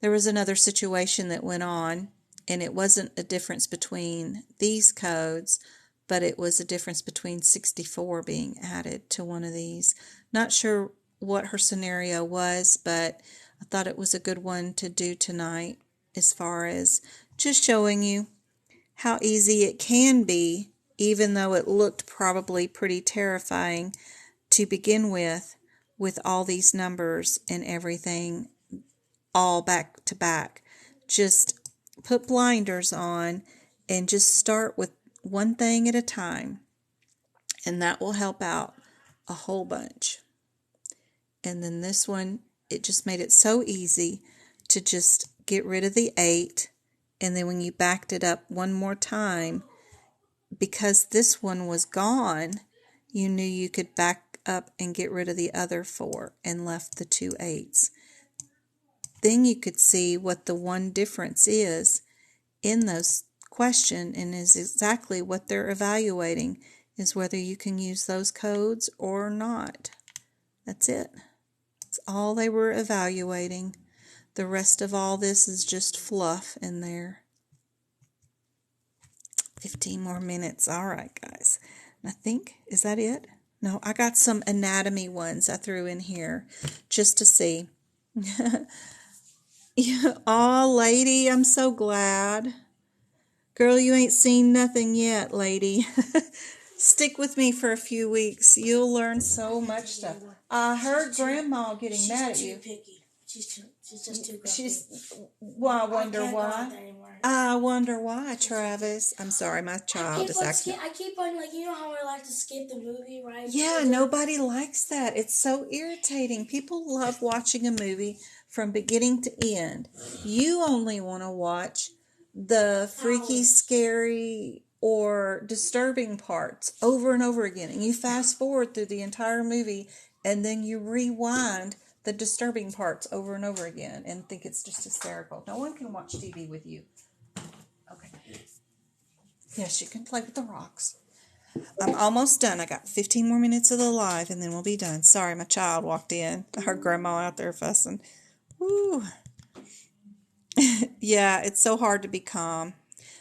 There was another situation that went on, and it wasn't a difference between these codes, but it was a difference between 64 being added to one of these. Not sure what her scenario was, but I thought it was a good one to do tonight, as far as just showing you how easy it can be, even though it looked probably pretty terrifying to begin with all these numbers and everything all back to back. Just put blinders on and just start with one thing at a time, and that will help out a whole bunch. And then this one, it just made it so easy to just get rid of the 8, and then when you backed it up one more time, because this one was gone, you knew you could back up and get rid of the other 4 and left the 2 8s. Then you could see what the one difference is in those question, and is exactly what they're evaluating, is whether you can use those codes or not. That's it. That's all they were evaluating. The rest of all this is just fluff in there. 15 more minutes. All right, guys. I think, is that it? No, I got some anatomy ones I threw in here just to see. Aw, lady, I'm so glad. Girl, you ain't seen nothing yet, lady. Stick with me for a few weeks. You'll learn so much stuff. I heard Grandma getting mad at you. She's too picky. She's just too grumpy. Well, I wonder can't why. go out there anymore. I wonder why, Travis. I'm sorry, my child is acting. I keep on, like, you know how I like to skip the movie, right? Yeah, nobody likes that. It's so irritating. People love watching a movie from beginning to end. You only want to watch the freaky, scary, or disturbing parts over and over again. And you fast forward through the entire movie and then you rewind the disturbing parts over and over again and think it's just hysterical. No one can watch TV with you. Okay. Yes, you can play with the rocks. I'm almost done. I got 15 more minutes of the live and then we'll be done. Sorry, my child walked in. Her grandma out there fussing. Woo. Yeah, it's so hard to be calm.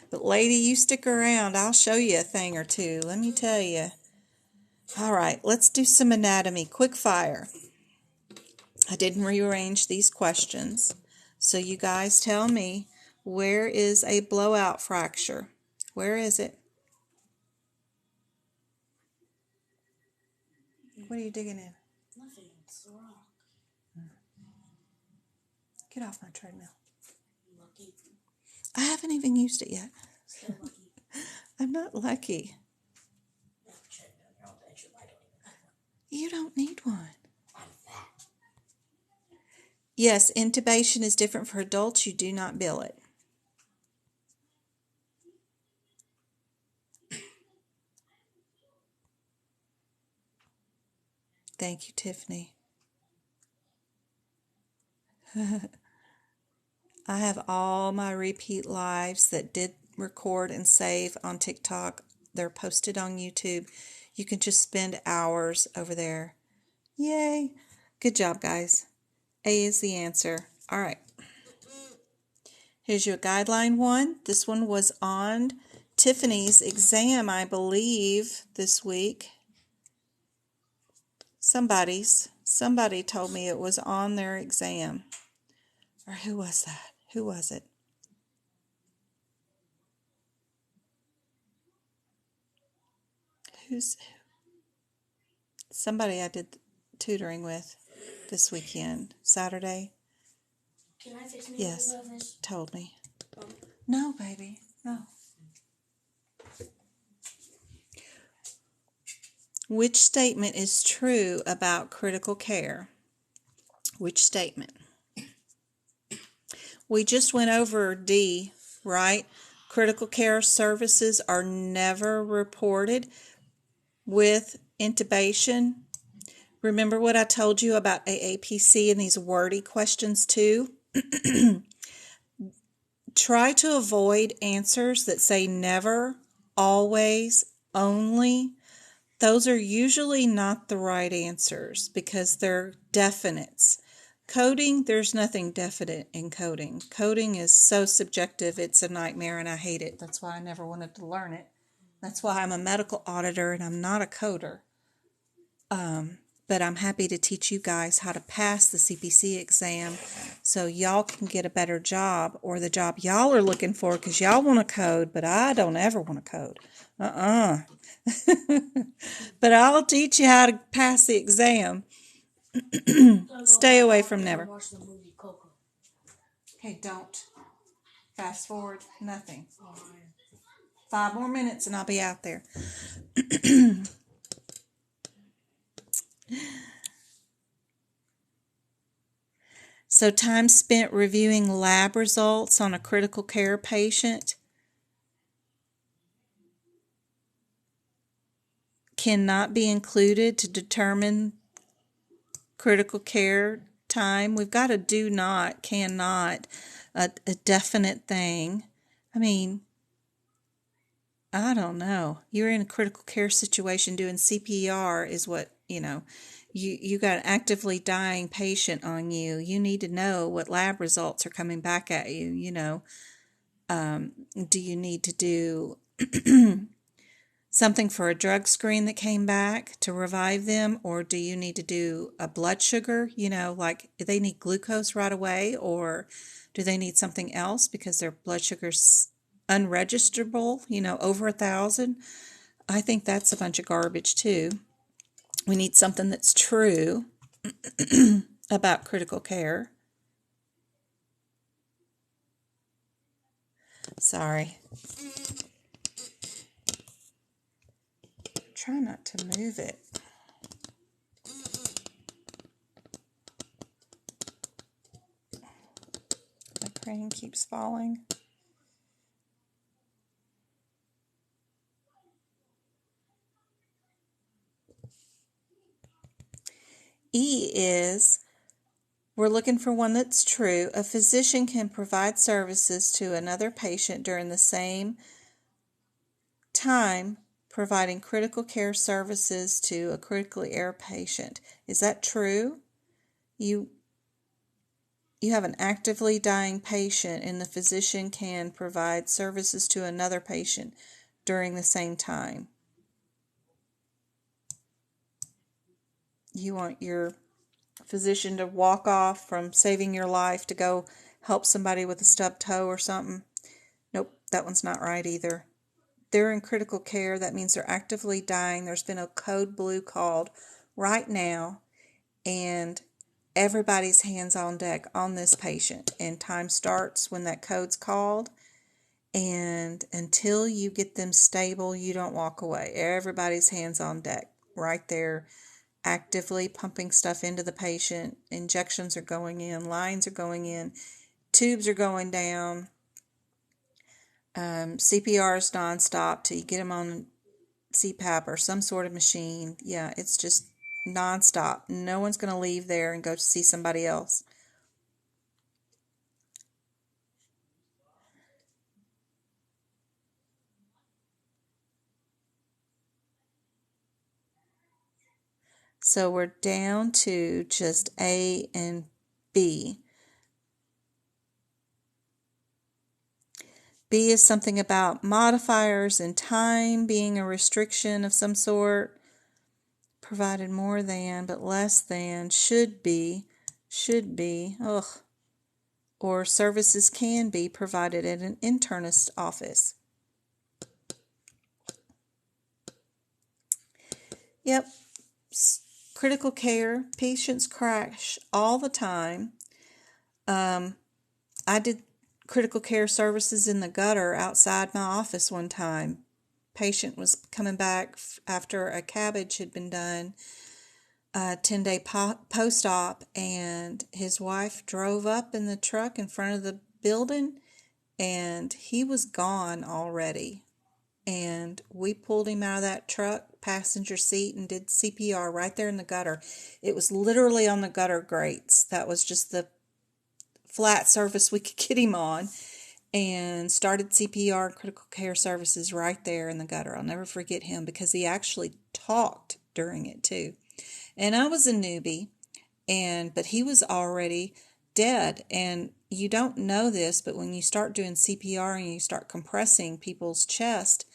But lady, you stick around. I'll show you a thing or two. Let me tell you. All right, let's do some anatomy. Quick fire. I didn't rearrange these questions. So you guys tell me, where is a blowout fracture? Where is it? What are you digging in? Nothing. It's a rock. Get off my treadmill. Lucky. I haven't even used it yet. Still lucky. I'm not lucky. You don't need one. I'm fat. Yes, intubation is different for adults. You do not bill it. Thank you, Tiffany. I have all my repeat lives that did record and save on TikTok. They're posted on YouTube. You can just spend hours over there. Yay. Good job, guys. A is the answer. All right. Here's your guideline one. This one was on Tiffany's exam, I believe, this week. Somebody told me it was on their exam. Or who was that? Who was it? Somebody I did tutoring with this weekend, Saturday. Can I fix me? Yes, told me. No, baby, no. Which statement is true about critical care? Which statement? We just went over D, right? Critical care services are never reported with intubation. Remember what I told you about aapc and these wordy questions too? Try to avoid answers that say never, always, only. Those are usually not the right answers because they're definites. Coding, there's nothing definite in coding. Coding is so subjective, it's a nightmare and I hate it. That's why I never wanted to learn it. That's why I'm a medical auditor and I'm not a coder. But I'm happy to teach you guys how to pass the CPC exam so y'all can get a better job or the job y'all are looking for because y'all want to code, but I don't ever want to code. But I'll teach you how to pass the exam. Stay away from never. Watch the movie Coco. Okay, don't. Fast forward, nothing. 5 more minutes and I'll be out there. So time spent reviewing lab results on a critical care patient cannot be included to determine critical care time. We've got a do not, cannot, a definite thing. I mean, I don't know. You're in a critical care situation doing CPR is what, you got an actively dying patient on you. You need to know what lab results are coming back at you, Do you need to do something for a drug screen that came back to revive them, or do you need to do a blood sugar, like do they need glucose right away, or do they need something else because their blood sugar's unregisterable, over 1,000? I think that's a bunch of garbage too. We need something that's true about critical care. Sorry. Try not to move it. My crane keeps falling. E is, we're looking for one that's true. A physician can provide services to another patient during the same time providing critical care services to a critically ill patient. Is that true? You have an actively dying patient and the physician can provide services to another patient during the same time. You want your physician to walk off from saving your life to go help somebody with a stubbed toe or something. Nope, that one's not right either. They're in critical care. That means they're actively dying. There's been a code blue called right now, and everybody's hands on deck on this patient. And time starts when that code's called. And until you get them stable, you don't walk away. Everybody's hands on deck right there, actively pumping stuff into the patient. Injections are going in, lines are going in, tubes are going down. CPR is nonstop till you get them on CPAP or some sort of machine. Yeah, it's just nonstop. No one's going to leave there and go to see somebody else. So we're down to just A and B. B is something about modifiers and time being a restriction of some sort. Provided more than, but less than, should be, or services can be provided at an internist office. Yep, critical care, patients crash all the time. I did critical care services in the gutter outside my office one time. Patient was coming back after a cabbage had been done, a 10-day post-op, and his wife drove up in the truck in front of the building, and he was gone already. And we pulled him out of that truck, passenger seat, and did CPR right there in the gutter. It was literally on the gutter grates. That was just the flat surface we could get him on, and started CPR and critical care services right there in the gutter. I'll never forget him because he actually talked during it too. And I was a newbie, but he was already dead. And you don't know this, but when you start doing CPR and you start compressing people's chest,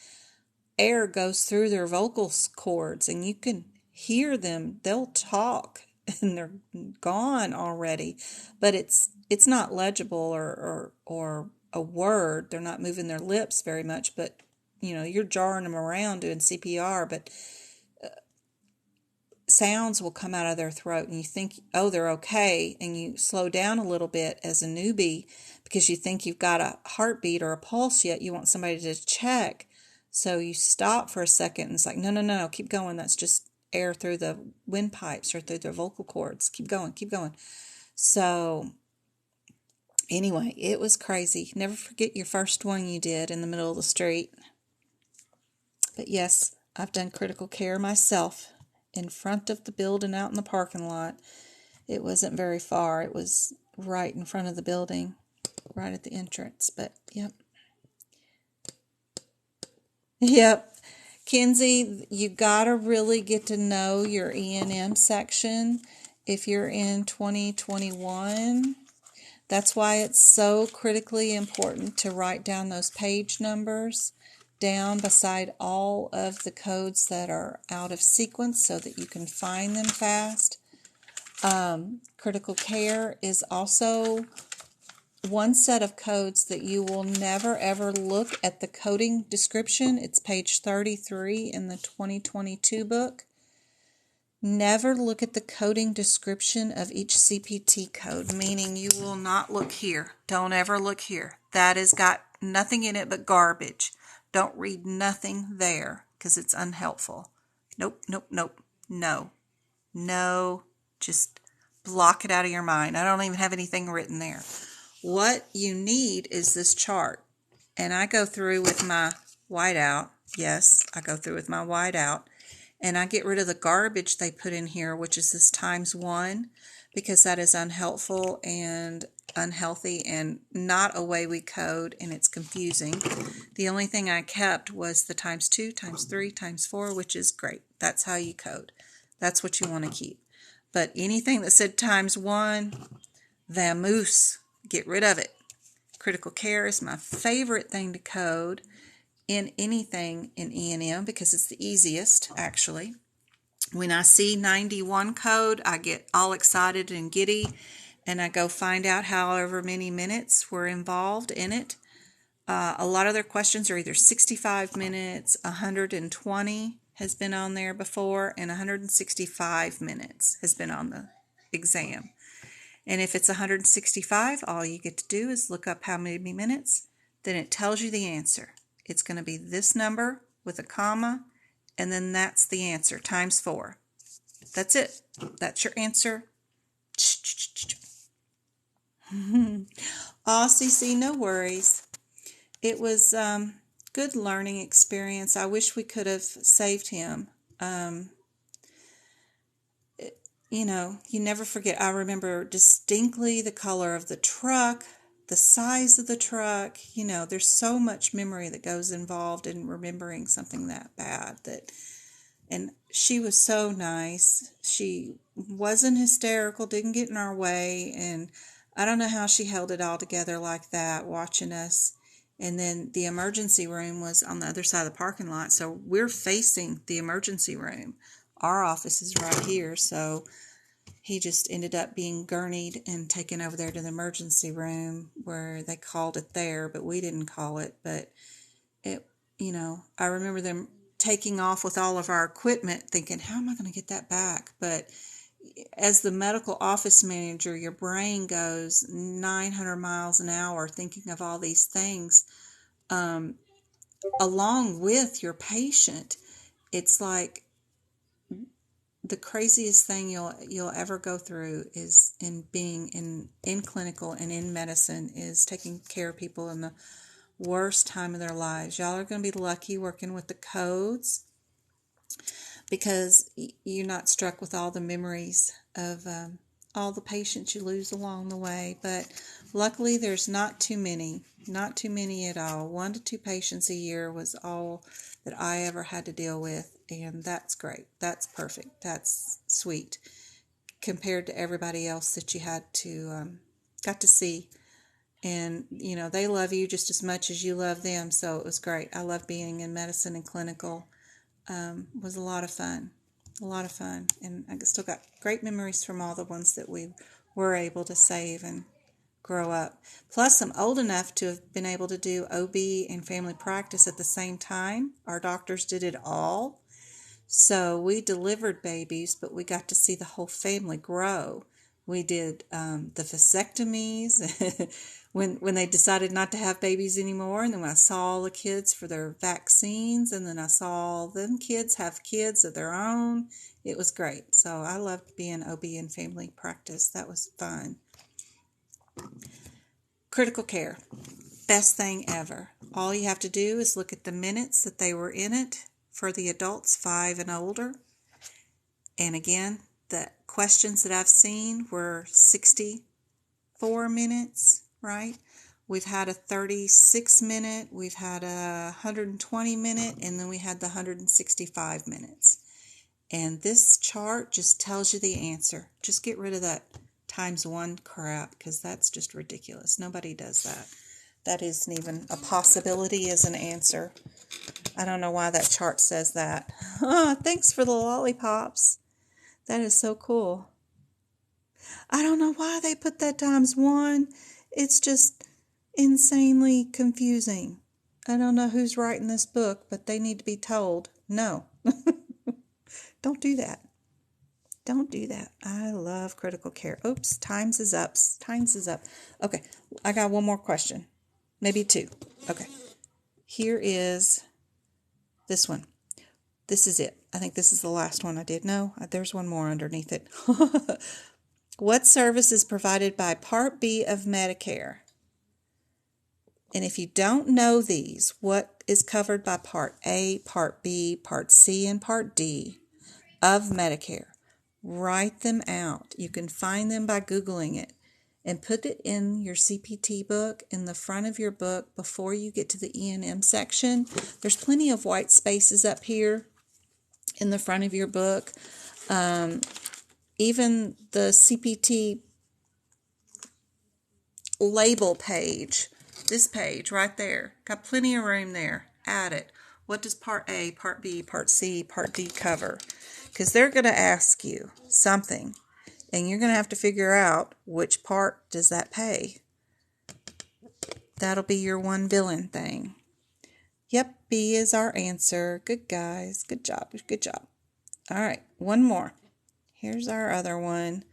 air goes through their vocal cords and you can hear them. They'll talk and they're gone already, but it's not legible or a word. They're not moving their lips very much, but you're jarring them around doing CPR, but sounds will come out of their throat and you think, oh, they're okay, and you slow down a little bit as a newbie because you think you've got a heartbeat or a pulse yet. You want somebody to check, so you stop for a second and it's like, no, keep going. That's just air through the windpipes or through their vocal cords. Keep going. So anyway, it was crazy. Never forget your first one you did in the middle of the street. But yes, I've done critical care myself in front of the building out in the parking lot. It wasn't very far. It was right in front of the building, right at the entrance. But Yep. Kenzie, you got to really get to know your E&M section if you're in 2021. That's why it's so critically important to write down those page numbers down beside all of the codes that are out of sequence so that you can find them fast. Critical care is also one set of codes that you will never ever look at the coding description. It's page 33 in the 2022 book. Never look at the coding description of each CPT code, meaning you will not look here. Don't ever look here. That has got nothing in it but garbage. Don't read nothing there because it's unhelpful. Nope, nope, nope. No. No. Just block it out of your mind. I don't even have anything written there. What you need is this chart. And I go through with my whiteout. Yes, I go through with my whiteout. And I get rid of the garbage they put in here, which is this ×1, because that is unhelpful and unhealthy and not a way we code, and it's confusing. The only thing I kept was the ×2, ×3, ×4, which is great. That's how you code. That's what you want to keep. But anything that said ×1, vamoose, get rid of it. Critical care is my favorite thing to code in anything in E&M because it's the easiest, actually. When I see 91 code, I get all excited and giddy, and I go find out however many minutes were involved in it. A lot of their questions are either 65 minutes, 120 has been on there before, and 165 minutes has been on the exam. And if it's 165, all you get to do is look up how many minutes, then it tells you the answer. It's going to be this number with a comma, and then that's the answer, ×4. That's it. That's your answer. Oh, CC, no worries. It was good learning experience. I wish we could have saved him. You know, you never forget. I remember distinctly the color of the truck, the size of the truck. You know, there's so much memory that goes involved in remembering something that bad. And she was so nice. She wasn't hysterical, didn't get in our way, and I don't know how she held it all together like that, watching us. And then the emergency room was on the other side of the parking lot, so we're facing the emergency room. Our office is right here, so he just ended up being gurneyed and taken over there to the emergency room where they called it there, but we didn't call it. But it, you know, I remember them taking off with all of our equipment thinking, how am I going to get that back? But as the medical office manager, your brain goes 900 miles an hour thinking of all these things along with your patient. It's like the craziest thing you'll ever go through is in being in clinical and in medicine is taking care of people in the worst time of their lives. Y'all are going to be lucky working with the codes because you're not struck with all the memories of all the patients you lose along the way. But luckily there's not too many at all. 1 to 2 patients a year was all that I ever had to deal with, and that's great. That's perfect. That's sweet compared to everybody else that you had to got to see. And, you know, they love you just as much as you love them, so it was great. I love being in medicine and clinical. Was a lot of fun. And I still got great memories from all the ones that we were able to save and grow up. Plus, I'm old enough to have been able to do OB and family practice at the same time. Our doctors did it all. So we delivered babies, but we got to see the whole family grow. We did the vasectomies when they decided not to have babies anymore, and then I saw all the kids for their vaccines, and then I saw them kids have kids of their own. It was great. So I loved being OB in family practice. That was fun. Critical care, best thing ever. All you have to do is look at the minutes that they were in it for the adults 5 and older. And again, the questions that I've seen were 64 minutes, right? We've had a 36-minute, we've had a 120-minute, and then we had the 165 minutes. And this chart just tells you the answer. Just get rid of that ×1 crap, because that's just ridiculous. Nobody does that. That isn't even a possibility as an answer. I don't know why that chart says that. Oh, thanks for the lollipops. That is so cool. I don't know why they put that ×1. It's just insanely confusing. I don't know who's writing this book, but they need to be told, no. Don't do that. Don't do that. I love critical care. Oops, times is up. Okay, I got one more question. maybe 2. Okay. Here is this one. This is it. I think this is the last one I did. No, there's one more underneath it. What service is provided by Part B of Medicare? And if you don't know these, what is covered by Part A, Part B, Part C, and Part D of Medicare? Write them out. You can find them by Googling it. And put it in your CPT book in the front of your book before you get to the E&M section. There's plenty of white spaces up here in the front of your book. Even the CPT label page, this page right there, got plenty of room there. Add it. What does Part A, Part B, Part C, Part D cover? Because they're going to ask you something, and you're going to have to figure out which part does that pay. That'll be your one billing thing. Yep, B is our answer. Good guys. Good job. Good job. All right, one more. Here's our other one.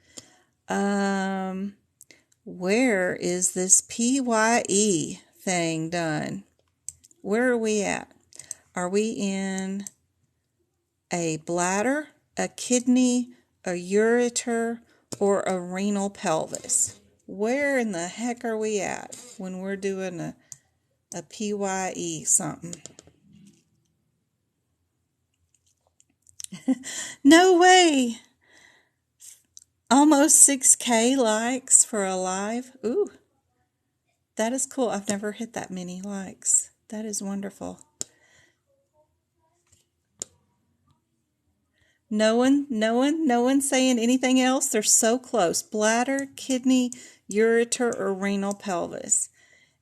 Where is this PYE thing done? Where are we at? Are we in a bladder, a kidney, a ureter, or a renal pelvis? Where in the heck are we at when we're doing a PYE something? No way! Almost 6K likes for a live. Ooh, that is cool. I've never hit that many likes. That is wonderful. No one saying anything else. They're so close. Bladder, kidney, ureter, or renal pelvis.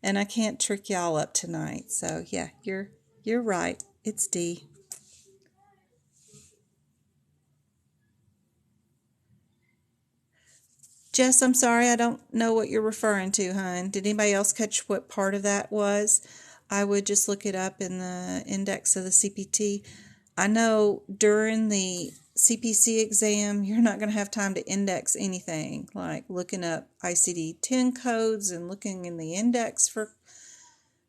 And I can't trick y'all up tonight. So yeah, you're right. It's D. Jess, I'm sorry, I don't know what you're referring to, hon. Did anybody else catch what part of that was? I would just look it up in the index of the CPT. I know during the CPC exam, you're not going to have time to index anything, like looking up ICD-10 codes and looking in the index for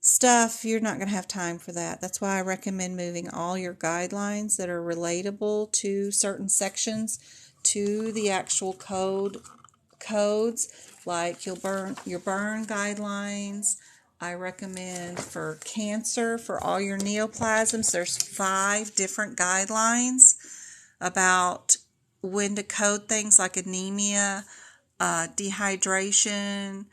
stuff. You're not going to have time for that. That's why I recommend moving all your guidelines that are relatable to certain sections to the actual codes, like your burn guidelines. I recommend for cancer, for all your neoplasms, there's 5 different guidelines about when to code things like anemia, dehydration,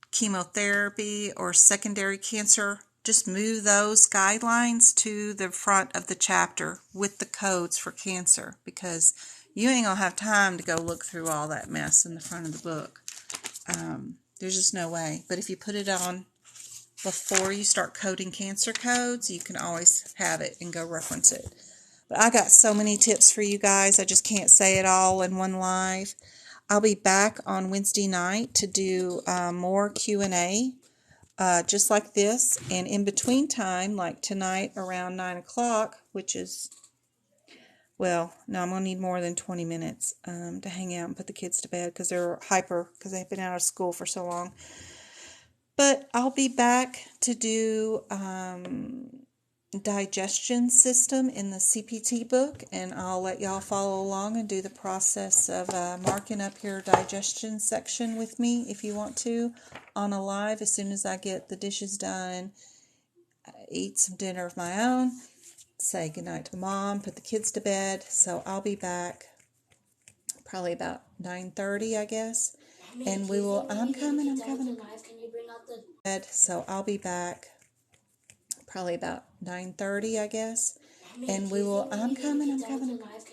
chemotherapy, or secondary cancer. Just move those guidelines to the front of the chapter with the codes for cancer, because you ain't going to have time to go look through all that mess in the front of the book. There's just no way. But if you put it on before you start coding cancer codes, you can always have it and go reference it. But I got so many tips for you guys. I just can't say it all in one live. I'll be back on Wednesday night to do more Q&A, just like this. And in between time, like tonight around 9 o'clock, which is, well, no, I'm going to need more than 20 minutes to hang out and put the kids to bed because they're hyper because they've been out of school for so long. But I'll be back to do digestion system in the CPT book, and I'll let y'all follow along and do the process of marking up your digestion section with me if you want to on a live as soon as I get the dishes done, eat some dinner of my own, say goodnight to Mom, put the kids to bed. So I'll be back probably about 9:30, I guess. And we will, I'm coming. So I'll be back probably about 9:30, I guess. And we will, I'm coming. Can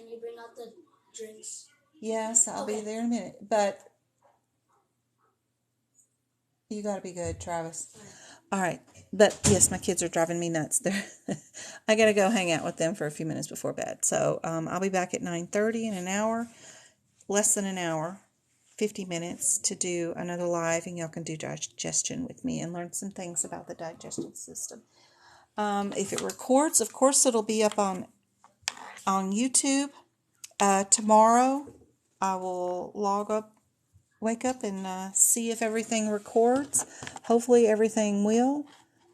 you bring out the drinks? Yes, I'll be there in a minute. But you got to be good, Travis. All right. But yes, my kids are driving me nuts. I got to go hang out with them for a few minutes before bed. So I'll be back at 9:30 in an hour, less than an hour, 50 minutes to do another live, and y'all can do digestion with me and learn some things about the digestion system. If it records, of course, it'll be up on YouTube. Tomorrow, I will log up wake up and see if everything records. Hopefully everything will.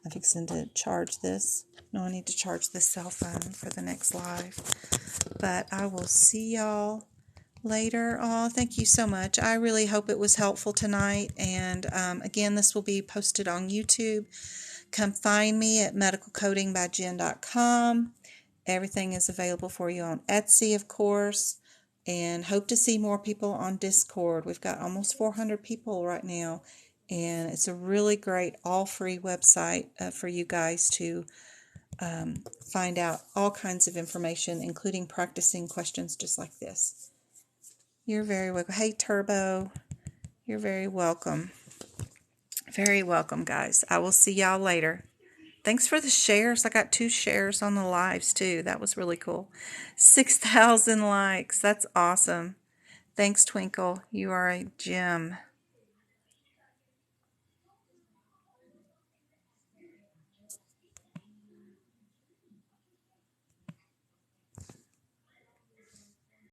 I'm fixing to charge this. No, I need to charge this cell phone for the next live. But I will see y'all later. Oh, thank you so much. I really hope it was helpful tonight. And again, this will be posted on YouTube. Come find me at medicalcodingbyjen.com. Everything is available for you on Etsy, of course. And hope to see more people on Discord. We've got almost 400 people right now. And it's a really great all-free website for you guys to find out all kinds of information, including practicing questions just like this. You're very welcome. Hey, Turbo. You're very welcome. Very welcome, guys. I will see y'all later. Thanks for the shares. I got 2 shares on the lives, too. That was really cool. 6,000 likes. That's awesome. Thanks, Twinkle. You are a gem.